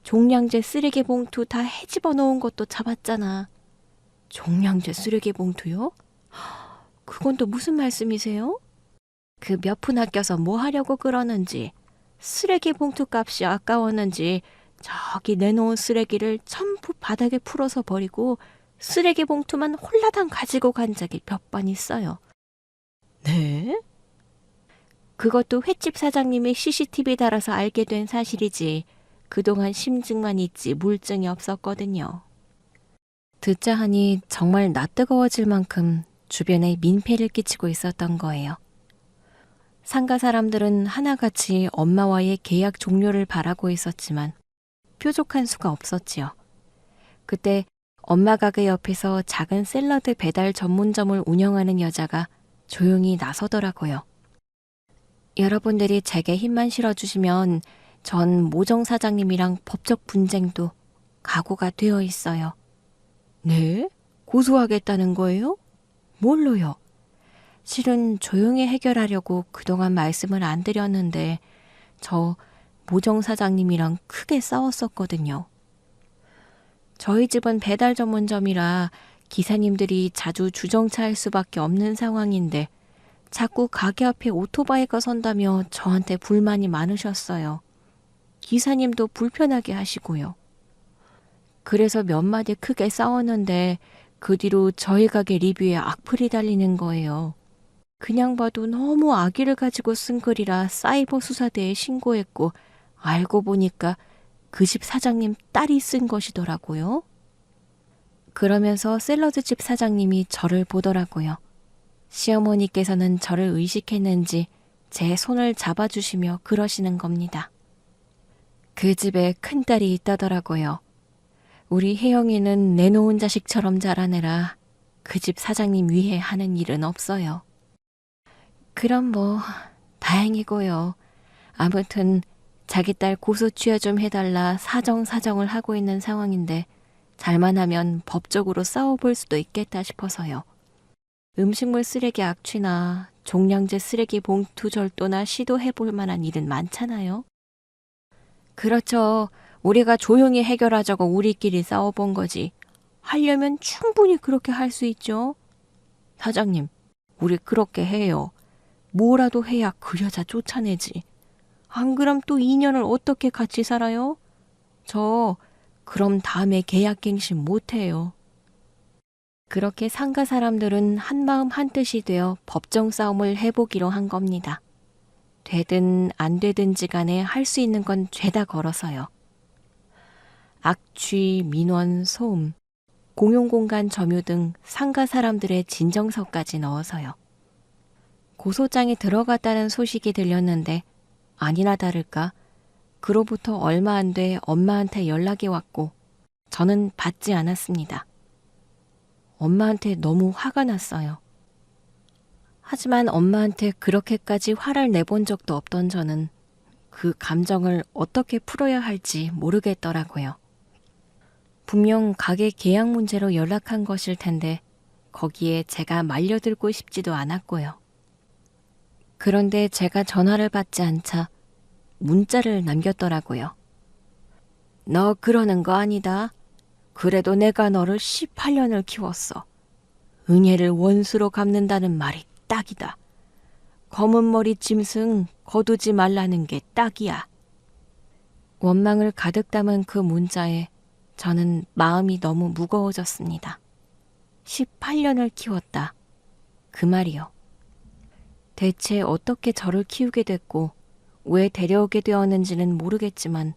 종량제 쓰레기 봉투 다 헤집어 놓은 것도 잡았잖아. 종량제 쓰레기 봉투요? 그건 또 무슨 말씀이세요? 그 몇 푼 아껴서 뭐 하려고 그러는지, 쓰레기 봉투 값이 아까웠는지 저기 내놓은 쓰레기를 전부 바닥에 풀어서 버리고 쓰레기 봉투만 홀라당 가지고 간 적이 몇 번 있어요. 네? 그것도 횟집 사장님이 CCTV 달아서 알게 된 사실이지 그동안 심증만 있지 물증이 없었거든요. 듣자 하니 정말 낯뜨거워질 만큼 주변에 민폐를 끼치고 있었던 거예요. 상가 사람들은 하나같이 엄마와의 계약 종료를 바라고 있었지만 뾰족한 수가 없었지요. 그때 엄마 가게 옆에서 작은 샐러드 배달 전문점을 운영하는 여자가 조용히 나서더라고요. 여러분들이 제게 힘만 실어주시면 전 모정 사장님이랑 법적 분쟁도 각오가 되어 있어요. 네? 고소하겠다는 거예요? 뭘로요? 실은 조용히 해결하려고 그동안 말씀을 안 드렸는데 저 모정 사장님이랑 크게 싸웠었거든요. 저희 집은 배달 전문점이라 기사님들이 자주 주정차할 수밖에 없는 상황인데 자꾸 가게 앞에 오토바이가 선다며 저한테 불만이 많으셨어요. 기사님도 불편하게 하시고요. 그래서 몇 마디 크게 싸웠는데 그 뒤로 저희 가게 리뷰에 악플이 달리는 거예요. 그냥 봐도 너무 악의를 가지고 쓴 글이라 사이버 수사대에 신고했고 알고 보니까 그 집 사장님 딸이 쓴 것이더라고요. 그러면서 샐러드집 사장님이 저를 보더라고요. 시어머니께서는 저를 의식했는지 제 손을 잡아주시며 그러시는 겁니다. 그 집에 큰딸이 있다더라고요. 우리 혜영이는 내놓은 자식처럼 자라내라 그 집 사장님 위해 하는 일은 없어요. 그럼 뭐 다행이고요. 아무튼 자기 딸 고소 취하 좀 해달라 사정을 하고 있는 상황인데 잘만 하면 법적으로 싸워볼 수도 있겠다 싶어서요. 음식물 쓰레기 악취나 종량제 쓰레기 봉투 절도나 시도해볼 만한 일은 많잖아요. 그렇죠. 우리가 조용히 해결하자고 우리끼리 싸워본 거지. 하려면 충분히 그렇게 할 수 있죠. 사장님, 우리 그렇게 해요. 뭐라도 해야 그 여자 쫓아내지. 안 그럼 또 2년을 어떻게 같이 살아요? 저 그럼 다음에 계약갱신 못해요. 그렇게 상가 사람들은 한마음 한뜻이 되어 법정 싸움을 해보기로 한 겁니다. 되든 안 되든지 간에 할 수 있는 건 죄다 걸어서요. 악취, 민원, 소음, 공용공간 점유 등 상가 사람들의 진정서까지 넣어서요. 고소장이 들어갔다는 소식이 들렸는데 아니나 다를까 그로부터 얼마 안 돼 엄마한테 연락이 왔고 저는 받지 않았습니다. 엄마한테 너무 화가 났어요. 하지만 엄마한테 그렇게까지 화를 내본 적도 없던 저는 그 감정을 어떻게 풀어야 할지 모르겠더라고요. 분명 가게 계약 문제로 연락한 것일 텐데 거기에 제가 말려들고 싶지도 않았고요. 그런데 제가 전화를 받지 않자 문자를 남겼더라고요. 너 그러는 거 아니다. 그래도 내가 너를 18년을 키웠어. 은혜를 원수로 갚는다는 말이 딱이다. 검은 머리 짐승 거두지 말라는 게 딱이야. 원망을 가득 담은 그 문자에 저는 마음이 너무 무거워졌습니다. 18년을 키웠다. 그 말이요. 대체 어떻게 저를 키우게 됐고 왜 데려오게 되었는지는 모르겠지만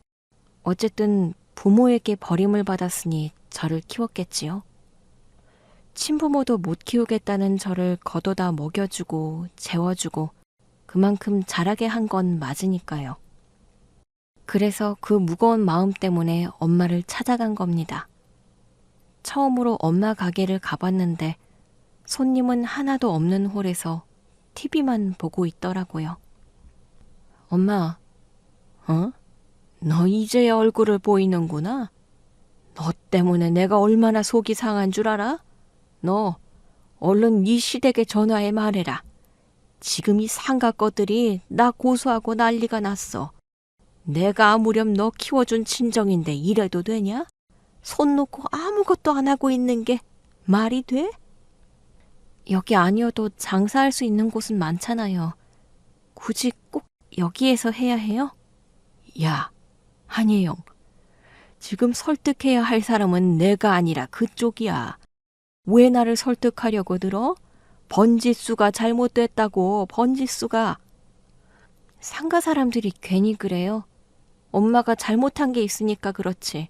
어쨌든 부모에게 버림을 받았으니 저를 키웠겠지요. 친부모도 못 키우겠다는 저를 걷어다 먹여주고 재워주고 그만큼 잘하게 한 건 맞으니까요. 그래서 그 무거운 마음 때문에 엄마를 찾아간 겁니다. 처음으로 엄마 가게를 가봤는데 손님은 하나도 없는 홀에서 TV만 보고 있더라고요. 엄마, 너 이제야 얼굴을 보이는구나. 너 때문에 내가 얼마나 속이 상한 줄 알아? 너 얼른 네 시댁에 전화해 말해라. 지금 이 상가 것들이 나 고소하고 난리가 났어. 내가 아무렴 너 키워준 친정인데 이래도 되냐? 손 놓고 아무것도 안 하고 있는 게 말이 돼? 여기 아니어도 장사할 수 있는 곳은 많잖아요. 굳이 꼭 여기에서 해야 해요? 야, 한예영. 지금 설득해야 할 사람은 내가 아니라 그쪽이야. 왜 나를 설득하려고 들어? 번지수가 잘못됐다고, 번지수가. 상가 사람들이 괜히 그래요. 엄마가 잘못한 게 있으니까 그렇지.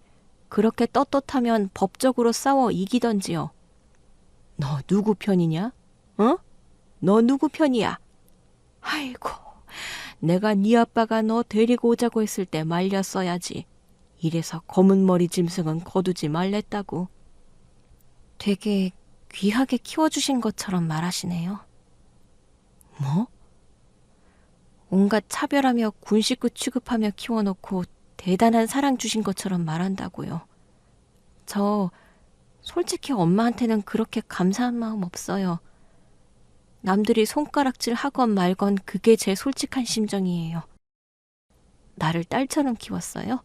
그렇게 떳떳하면 법적으로 싸워 이기던지요. 너 누구 편이냐? 너 누구 편이야? 아이고, 내가 네 아빠가 너 데리고 오자고 했을 때 말렸어야지. 이래서 검은 머리 짐승은 거두지 말랬다고. 되게 귀하게 키워주신 것처럼 말하시네요. 뭐? 온갖 차별하며 군식구 취급하며 키워놓고 대단한 사랑 주신 것처럼 말한다고요. 저 솔직히 엄마한테는 그렇게 감사한 마음 없어요. 남들이 손가락질 하건 말건 그게 제 솔직한 심정이에요. 나를 딸처럼 키웠어요?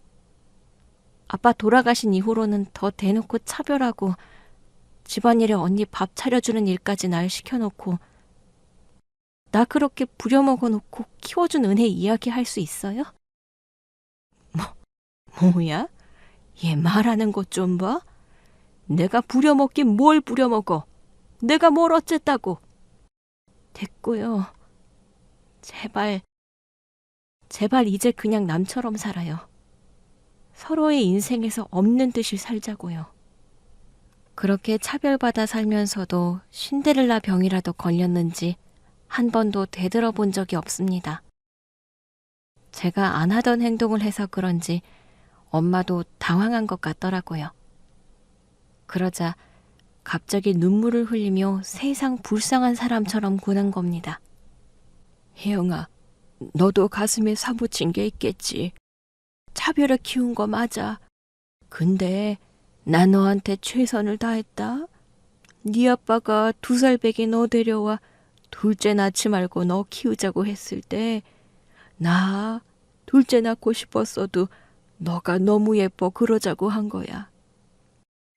아빠 돌아가신 이후로는 더 대놓고 차별하고 집안일에 언니 밥 차려주는 일까지 날 시켜놓고 나 그렇게 부려먹어 놓고 키워준 은혜 이야기할 수 있어요? 뭐야? 얘 말하는 것 좀 봐? 내가 부려먹긴 뭘 부려먹어? 내가 뭘 어쨌다고? 됐고요. 제발 이제 그냥 남처럼 살아요. 서로의 인생에서 없는 듯이 살자고요. 그렇게 차별받아 살면서도 신데렐라 병이라도 걸렸는지 한 번도 되돌아본 적이 없습니다. 제가 안 하던 행동을 해서 그런지 엄마도 당황한 것 같더라고요. 그러자 갑자기 눈물을 흘리며 세상 불쌍한 사람처럼 구는 겁니다. 혜영아, 너도 가슴에 사무친 게 있겠지. 차별을 키운 거 맞아. 근데 나 너한테 최선을 다했다. 네 아빠가 2살 배기 너 데려와 둘째 낳지 말고 너 키우자고 했을 때 나 둘째 낳고 싶었어도 너가 너무 예뻐 그러자고 한 거야.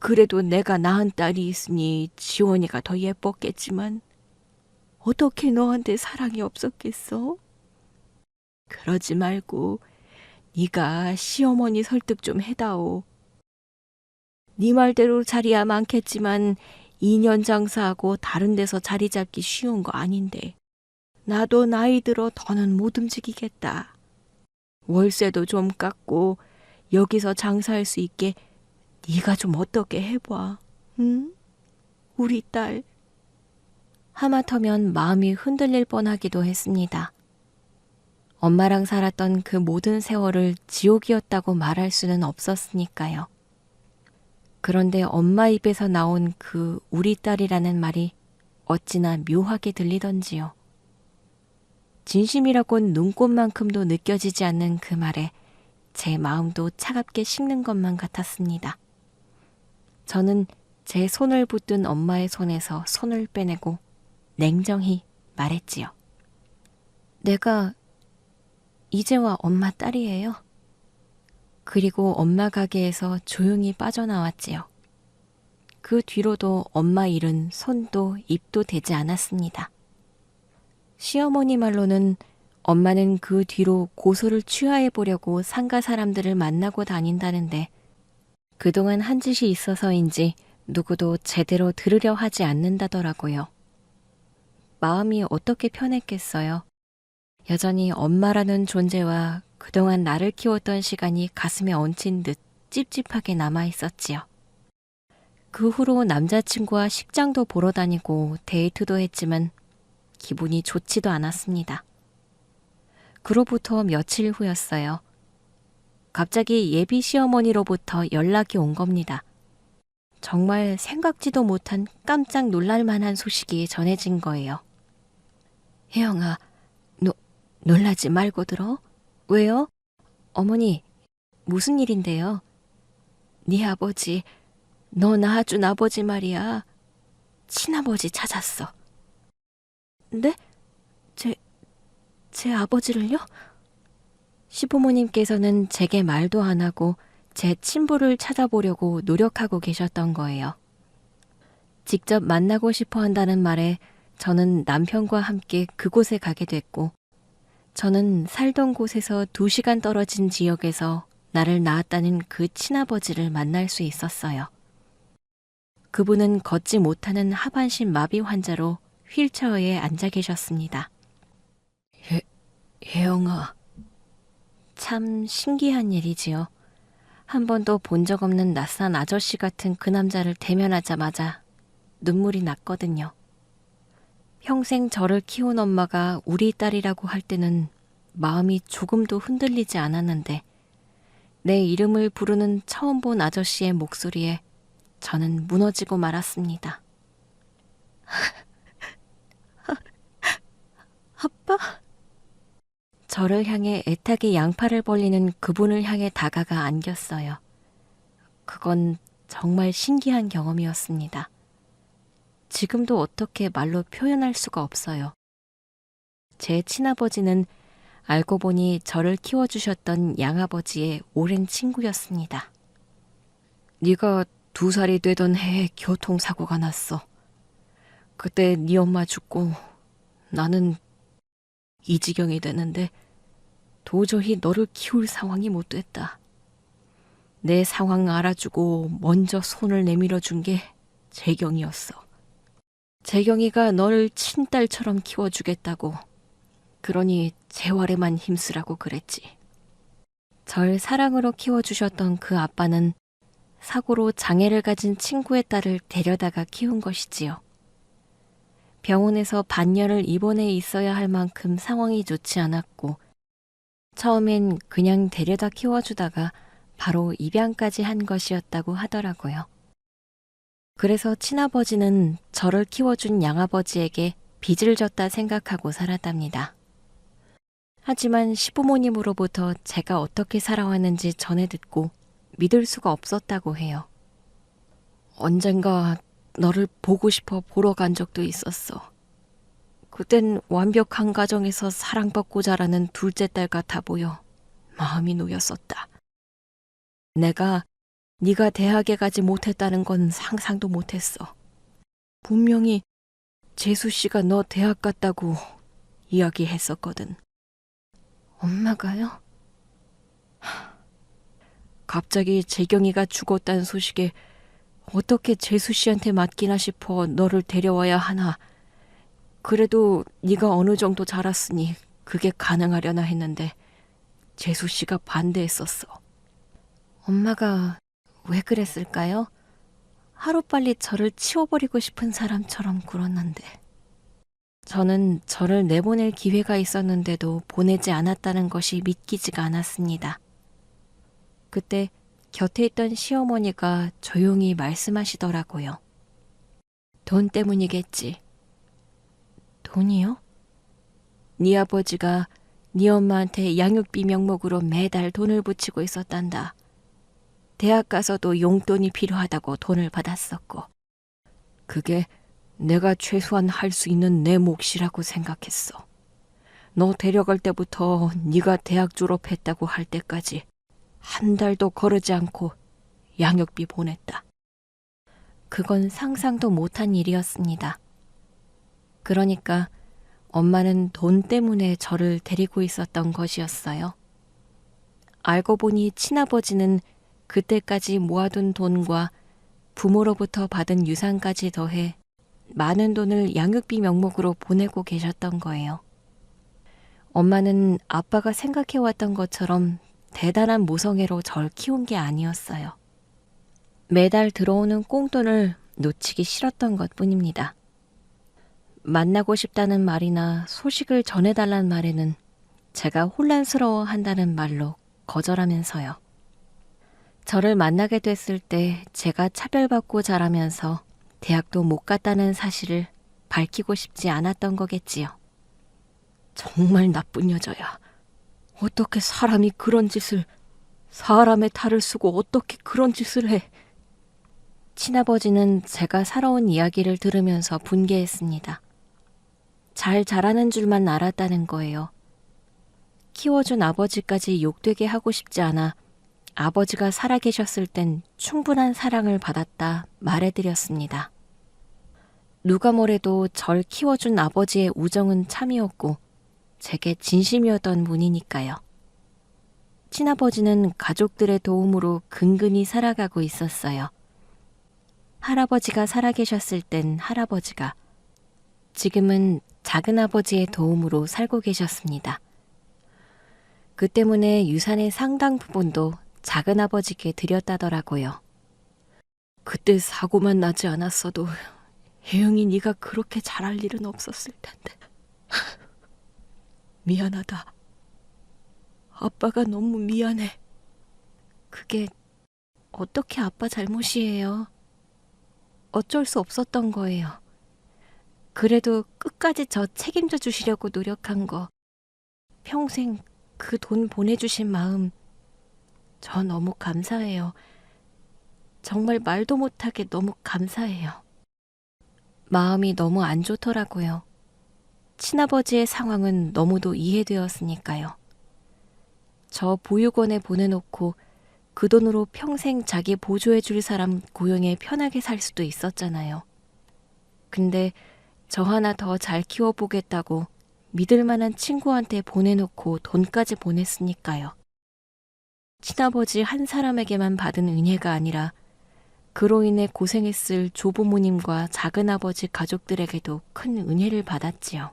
그래도 내가 낳은 딸이 있으니 지원이가 더 예뻤겠지만 어떻게 너한테 사랑이 없었겠어? 그러지 말고 네가 시어머니 설득 좀 해다오. 네 말대로 자리야 많겠지만 2년 장사하고 다른 데서 자리 잡기 쉬운 거 아닌데 나도 나이 들어 더는 못 움직이겠다. 월세도 좀 깎고 여기서 장사할 수 있게 네가 좀 어떻게 해봐. 응? 우리 딸. 하마터면 마음이 흔들릴 뻔하기도 했습니다. 엄마랑 살았던 그 모든 세월을 지옥이었다고 말할 수는 없었으니까요. 그런데 엄마 입에서 나온 그 우리 딸이라는 말이 어찌나 묘하게 들리던지요. 진심이라곤 눈꽃만큼도 느껴지지 않는 그 말에 제 마음도 차갑게 식는 것만 같았습니다. 저는 제 손을 붙든 엄마의 손에서 손을 빼내고 냉정히 말했지요. 내가 이제와 엄마 딸이에요. 그리고 엄마 가게에서 조용히 빠져나왔지요. 그 뒤로도 엄마 일은 손도 입도 대지 않았습니다. 시어머니 말로는 엄마는 그 뒤로 고소를 취하해 보려고 상가 사람들을 만나고 다닌다는데 그동안 한 짓이 있어서인지 누구도 제대로 들으려 하지 않는다더라고요. 마음이 어떻게 편했겠어요. 여전히 엄마라는 존재와 그동안 나를 키웠던 시간이 가슴에 얹힌 듯 찝찝하게 남아있었지요. 그 후로 남자친구와 식장도 보러 다니고 데이트도 했지만 기분이 좋지도 않았습니다. 그로부터 며칠 후였어요. 갑자기 예비 시어머니로부터 연락이 온 겁니다. 정말 생각지도 못한 깜짝 놀랄 만한 소식이 전해진 거예요. 혜영아, 놀라지 말고 들어? 왜요? 어머니, 무슨 일인데요? 네 아버지, 너 낳아준 아버지 말이야. 친아버지 찾았어. 네? 제 아버지를요? 시부모님께서는 제게 말도 안 하고 제 친부를 찾아보려고 노력하고 계셨던 거예요. 직접 만나고 싶어 한다는 말에 저는 남편과 함께 그곳에 가게 됐고, 저는 살던 곳에서 2시간 떨어진 지역에서 나를 낳았다는 그 친아버지를 만날 수 있었어요. 그분은 걷지 못하는 하반신 마비 환자로 휠체어에 앉아 계셨습니다. 혜영아. 참 신기한 일이지요. 한 번도 본 적 없는 낯선 아저씨 같은 그 남자를 대면하자마자 눈물이 났거든요. 평생 저를 키운 엄마가 우리 딸이라고 할 때는 마음이 조금도 흔들리지 않았는데, 내 이름을 부르는 처음 본 아저씨의 목소리에 저는 무너지고 말았습니다. 아빠? 저를 향해 애타게 양팔을 벌리는 그분을 향해 다가가 안겼어요. 그건 정말 신기한 경험이었습니다. 지금도 어떻게 말로 표현할 수가 없어요. 제 친아버지는 알고 보니 저를 키워주셨던 양아버지의 오랜 친구였습니다. 네가 2살이 되던 해에 교통사고가 났어. 그때 네 엄마 죽고 나는 이 지경이 되는데 도저히 너를 키울 상황이 못 됐다. 내 상황 알아주고 먼저 손을 내밀어 준 게 재경이었어. 재경이가 너를 친딸처럼 키워주겠다고. 그러니 재활에만 힘쓰라고 그랬지. 절 사랑으로 키워주셨던 그 아빠는 사고로 장애를 가진 친구의 딸을 데려다가 키운 것이지요. 병원에서 반년을 입원해 있어야 할 만큼 상황이 좋지 않았고, 처음엔 그냥 데려다 키워주다가 바로 입양까지 한 것이었다고 하더라고요. 그래서 친아버지는 저를 키워준 양아버지에게 빚을 졌다 생각하고 살았답니다. 하지만 시부모님으로부터 제가 어떻게 살아왔는지 전해 듣고 믿을 수가 없었다고 해요. 언젠가 너를 보고 싶어 보러 간 적도 있었어. 그땐 완벽한 가정에서 사랑받고 자라는 둘째 딸 같아 보여 마음이 놓였었다. 내가 네가 대학에 가지 못했다는 건 상상도 못했어. 분명히 재수 씨가 너 대학 갔다고 이야기했었거든. 엄마가요? 갑자기 재경이가 죽었다는 소식에 어떻게 재수 씨한테 맡기나 싶어 너를 데려와야 하나. 그래도 네가 어느 정도 자랐으니 그게 가능하려나 했는데 재수 씨가 반대했었어. 엄마가 왜 그랬을까요? 하루빨리 저를 치워버리고 싶은 사람처럼 굴었는데. 저는 저를 내보낼 기회가 있었는데도 보내지 않았다는 것이 믿기지가 않았습니다. 그때 곁에 있던 시어머니가 조용히 말씀하시더라고요. 돈 때문이겠지. 돈이요? 네 아버지가 네 엄마한테 양육비 명목으로 매달 돈을 붙이고 있었단다. 대학 가서도 용돈이 필요하다고 돈을 받았었고. 그게 내가 최소한 할 수 있는 내 몫이라고 생각했어. 너 데려갈 때부터 네가 대학 졸업했다고 할 때까지 한 달도 거르지 않고 양육비 보냈다. 그건 상상도 못한 일이었습니다. 그러니까 엄마는 돈 때문에 저를 데리고 있었던 것이었어요. 알고 보니 친아버지는 그때까지 모아둔 돈과 부모로부터 받은 유산까지 더해 많은 돈을 양육비 명목으로 보내고 계셨던 거예요. 엄마는 아빠가 생각해왔던 것처럼 대단한 모성애로 절 키운 게 아니었어요. 매달 들어오는 꽁돈을 놓치기 싫었던 것뿐입니다. 만나고 싶다는 말이나 소식을 전해달란 말에는 제가 혼란스러워 한다는 말로 거절하면서요. 저를 만나게 됐을 때 제가 차별받고 자라면서 대학도 못 갔다는 사실을 밝히고 싶지 않았던 거겠지요. 정말 나쁜 여자야. 어떻게 사람이 그런 짓을, 사람의 탈을 쓰고 어떻게 그런 짓을 해. 친아버지는 제가 살아온 이야기를 들으면서 분개했습니다. 잘 자라는 줄만 알았다는 거예요. 키워준 아버지까지 욕되게 하고 싶지 않아 아버지가 살아계셨을 땐 충분한 사랑을 받았다 말해드렸습니다. 누가 뭐래도 절 키워준 아버지의 우정은 참이었고 제게 진심이었던 분이니까요. 친아버지는 가족들의 도움으로 근근히 살아가고 있었어요. 할아버지가 살아계셨을 땐 할아버지가, 지금은 작은아버지의 도움으로 살고 계셨습니다. 그 때문에 유산의 상당 부분도 작은아버지께 드렸다더라고요. 그때 사고만 나지 않았어도 혜영이 네가 그렇게 잘할 일은 없었을 텐데. 미안하다. 아빠가 너무 미안해. 그게 어떻게 아빠 잘못이에요. 어쩔 수 없었던 거예요. 그래도 끝까지 저 책임져 주시려고 노력한 거, 평생 그 돈 보내주신 마음, 저 너무 감사해요. 정말 말도 못하게 너무 감사해요. 마음이 너무 안 좋더라고요. 친아버지의 상황은 너무도 이해되었으니까요. 저 보육원에 보내놓고 그 돈으로 평생 자기 보조해줄 사람 고용해 편하게 살 수도 있었잖아요. 근데 저 하나 더 잘 키워보겠다고 믿을 만한 친구한테 보내놓고 돈까지 보냈으니까요. 친아버지 한 사람에게만 받은 은혜가 아니라 그로 인해 고생했을 조부모님과 작은아버지 가족들에게도 큰 은혜를 받았지요.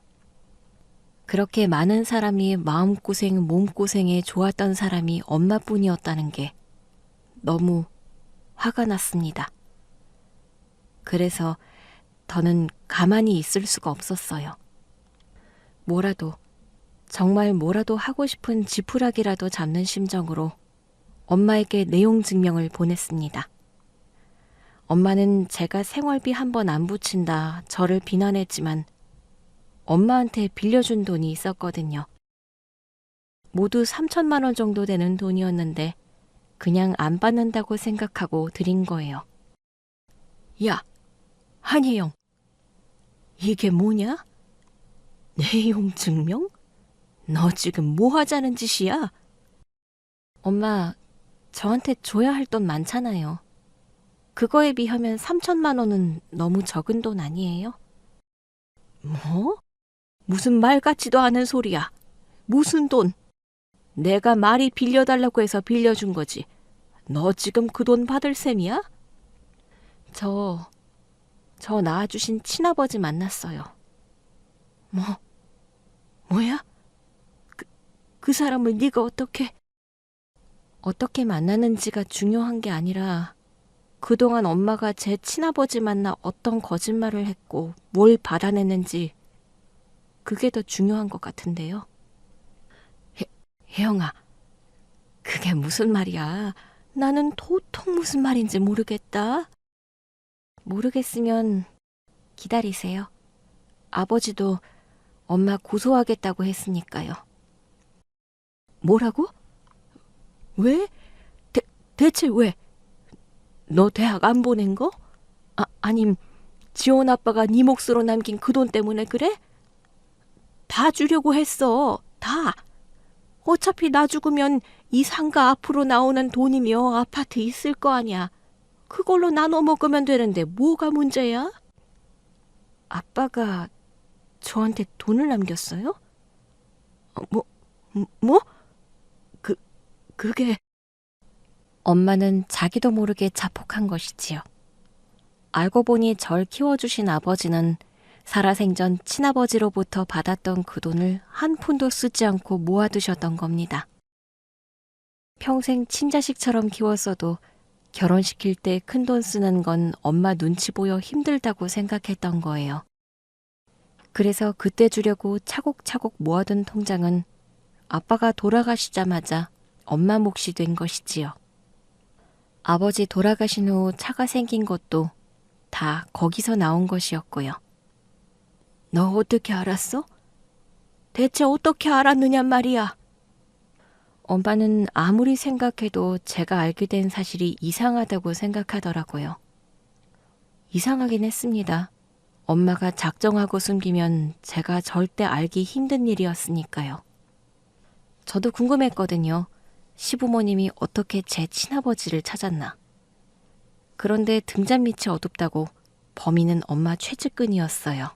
그렇게 많은 사람이 마음고생, 몸고생에 좋았던 사람이 엄마뿐이었다는 게 너무 화가 났습니다. 그래서 더는 가만히 있을 수가 없었어요. 뭐라도, 정말 뭐라도 하고 싶은 지푸라기라도 잡는 심정으로 엄마에게 내용 증명을 보냈습니다. 엄마는 제가 생활비 한 번 안 붙인다 저를 비난했지만 엄마한테 빌려준 돈이 있었거든요. 모두 3천만 원 정도 되는 돈이었는데 그냥 안 받는다고 생각하고 드린 거예요. 야, 한혜영, 이게 뭐냐? 내용 증명? 너 지금 뭐 하자는 짓이야? 엄마, 저한테 줘야 할 돈 많잖아요. 그거에 비하면 3천만 원은 너무 적은 돈 아니에요? 뭐? 무슨 말 같지도 않은 소리야. 무슨 돈? 내가 말이 빌려달라고 해서 빌려준 거지. 너 지금 그 돈 받을 셈이야? 저 낳아주신 친아버지 만났어요. 뭐야? 그 사람을 네가 어떻게 만나는지가 중요한 게 아니라 그동안 엄마가 제 친아버지 만나 어떤 거짓말을 했고 뭘 받아냈는지 그게 더 중요한 것 같은데요. 혜영아, 그게 무슨 말이야? 나는 도통 무슨 말인지 모르겠다. 모르겠으면 기다리세요. 아버지도 엄마 고소하겠다고 했으니까요. 뭐라고? 왜? 대체 왜? 너 대학 안 보낸 거? 아님 지원 아빠가 네 몫으로 남긴 그 돈 때문에 그래? 다 주려고 했어. 다. 어차피 나 죽으면 이 상가 앞으로 나오는 돈이며 아파트 있을 거 아니야. 그걸로 나눠 먹으면 되는데 뭐가 문제야? 아빠가 저한테 돈을 남겼어요? 뭐? 그게... 엄마는 자기도 모르게 자폭한 것이지요. 알고 보니 절 키워주신 아버지는 살아생전 친아버지로부터 받았던 그 돈을 한 푼도 쓰지 않고 모아두셨던 겁니다. 평생 친자식처럼 키웠어도 결혼시킬 때 큰돈 쓰는 건 엄마 눈치 보여 힘들다고 생각했던 거예요. 그래서 그때 주려고 차곡차곡 모아둔 통장은 아빠가 돌아가시자마자 엄마 몫이 된 것이지요. 아버지 돌아가신 후 차가 생긴 것도 다 거기서 나온 것이었고요. 너 어떻게 알았어? 대체 어떻게 알았느냔 말이야. 엄마는 아무리 생각해도 제가 알게 된 사실이 이상하다고 생각하더라고요. 이상하긴 했습니다. 엄마가 작정하고 숨기면 제가 절대 알기 힘든 일이었으니까요. 저도 궁금했거든요. 시부모님이 어떻게 제 친아버지를 찾았나. 그런데 등잔 밑이 어둡다고 범인은 엄마 최측근이었어요.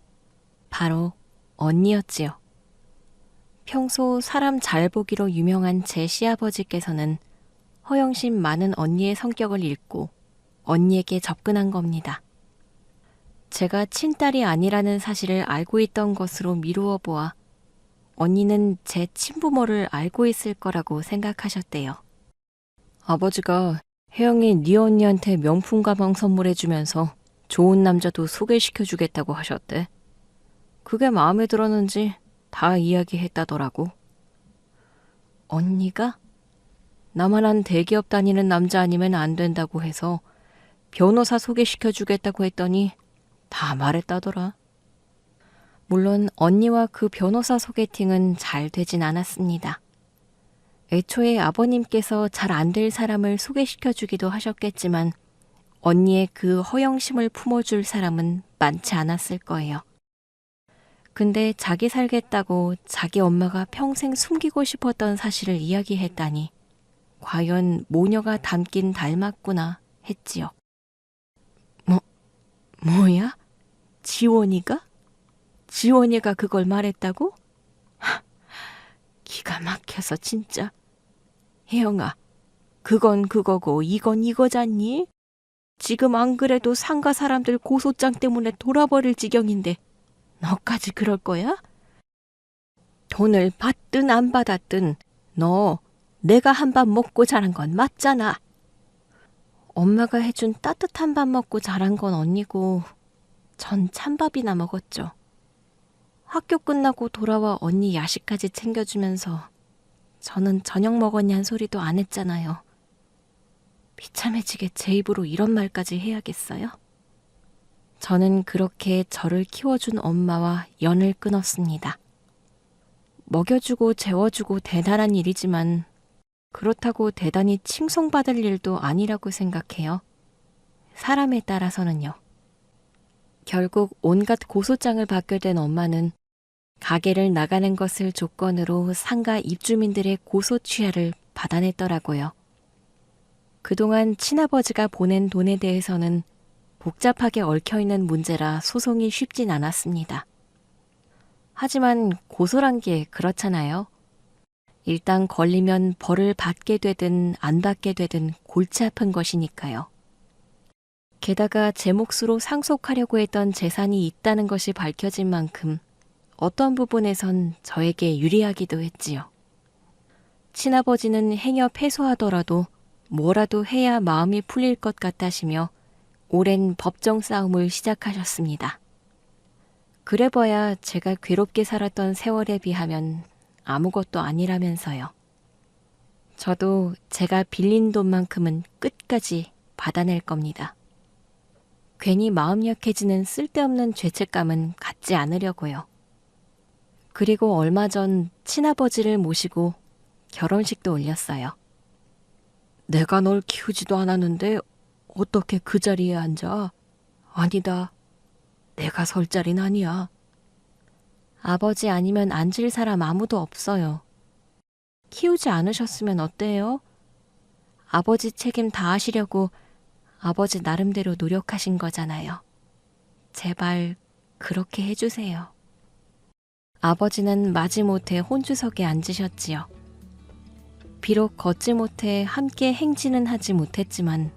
바로 언니였지요. 평소 사람 잘 보기로 유명한 제 시아버지께서는 허영심 많은 언니의 성격을 읽고 언니에게 접근한 겁니다. 제가 친딸이 아니라는 사실을 알고 있던 것으로 미루어 보아 언니는 제 친부모를 알고 있을 거라고 생각하셨대요. 아버지가 혜영이 네 언니한테 명품 가방 선물해주면서 좋은 남자도 소개시켜주겠다고 하셨대. 그게 마음에 들었는지 다 이야기했다더라고. 언니가? 나만한 대기업 다니는 남자 아니면 안 된다고 해서 변호사 소개시켜주겠다고 했더니 다 말했다더라. 물론 언니와 그 변호사 소개팅은 잘 되진 않았습니다. 애초에 아버님께서 잘 안 될 사람을 소개시켜주기도 하셨겠지만 언니의 그 허영심을 품어줄 사람은 많지 않았을 거예요. 근데 자기 살겠다고 자기 엄마가 평생 숨기고 싶었던 사실을 이야기했다니 과연 모녀가 닮긴 닮았구나 했지요. 뭐야? 지원이가? 지원이가 그걸 말했다고? 기가 막혀서 진짜. 혜영아, 그건 그거고 이건 이거잖니? 지금 안 그래도 상가 사람들 고소장 때문에 돌아버릴 지경인데 너까지 그럴 거야? 돈을 받든 안 받았든 너 내가 한 밥 먹고 자란 건 맞잖아. 엄마가 해준 따뜻한 밥 먹고 자란 건 언니고 전 찬밥이나 먹었죠. 학교 끝나고 돌아와 언니 야식까지 챙겨주면서 저는 저녁 먹었냐는 소리도 안 했잖아요. 비참해지게 제 입으로 이런 말까지 해야겠어요? 저는 그렇게 저를 키워준 엄마와 연을 끊었습니다. 먹여주고 재워주고 대단한 일이지만 그렇다고 대단히 칭송받을 일도 아니라고 생각해요. 사람에 따라서는요. 결국 온갖 고소장을 받게 된 엄마는 가게를 나가는 것을 조건으로 상가 입주민들의 고소 취하를 받아냈더라고요. 그동안 친아버지가 보낸 돈에 대해서는 복잡하게 얽혀있는 문제라 소송이 쉽진 않았습니다. 하지만 고소란 게 그렇잖아요. 일단 걸리면 벌을 받게 되든 안 받게 되든 골치 아픈 것이니까요. 게다가 제 몫으로 상속하려고 했던 재산이 있다는 것이 밝혀진 만큼 어떤 부분에선 저에게 유리하기도 했지요. 친아버지는 행여 패소하더라도 뭐라도 해야 마음이 풀릴 것 같다시며 오랜 법정 싸움을 시작하셨습니다. 그래봐야 제가 괴롭게 살았던 세월에 비하면 아무것도 아니라면서요. 저도 제가 빌린 돈만큼은 끝까지 받아낼 겁니다. 괜히 마음 약해지는 쓸데없는 죄책감은 갖지 않으려고요. 그리고 얼마 전 친아버지를 모시고 결혼식도 올렸어요. 내가 널 키우지도 않았는데 어떻게 그 자리에 앉아? 아니다. 내가 설 자리는 아니야. 아버지 아니면 앉을 사람 아무도 없어요. 키우지 않으셨으면 어때요? 아버지 책임 다 하시려고 아버지 나름대로 노력하신 거잖아요. 제발 그렇게 해주세요. 아버지는 마지못해 혼주석에 앉으셨지요. 비록 걷지 못해 함께 행진은 하지 못했지만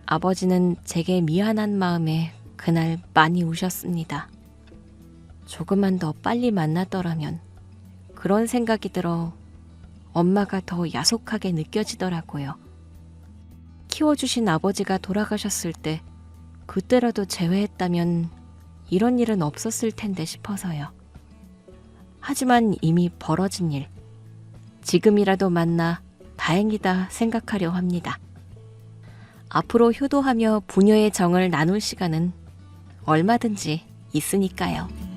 아버지는 제게 미안한 마음에 그날 많이 우셨습니다. 조금만 더 빨리 만났더라면 그런 생각이 들어 엄마가 더 야속하게 느껴지더라고요. 키워주신 아버지가 돌아가셨을 때 그때라도 제외했다면 이런 일은 없었을 텐데 싶어서요. 하지만 이미 벌어진 일, 지금이라도 만나 다행이다 생각하려 합니다. 앞으로 효도하며 부녀의 정을 나눌 시간은 얼마든지 있으니까요.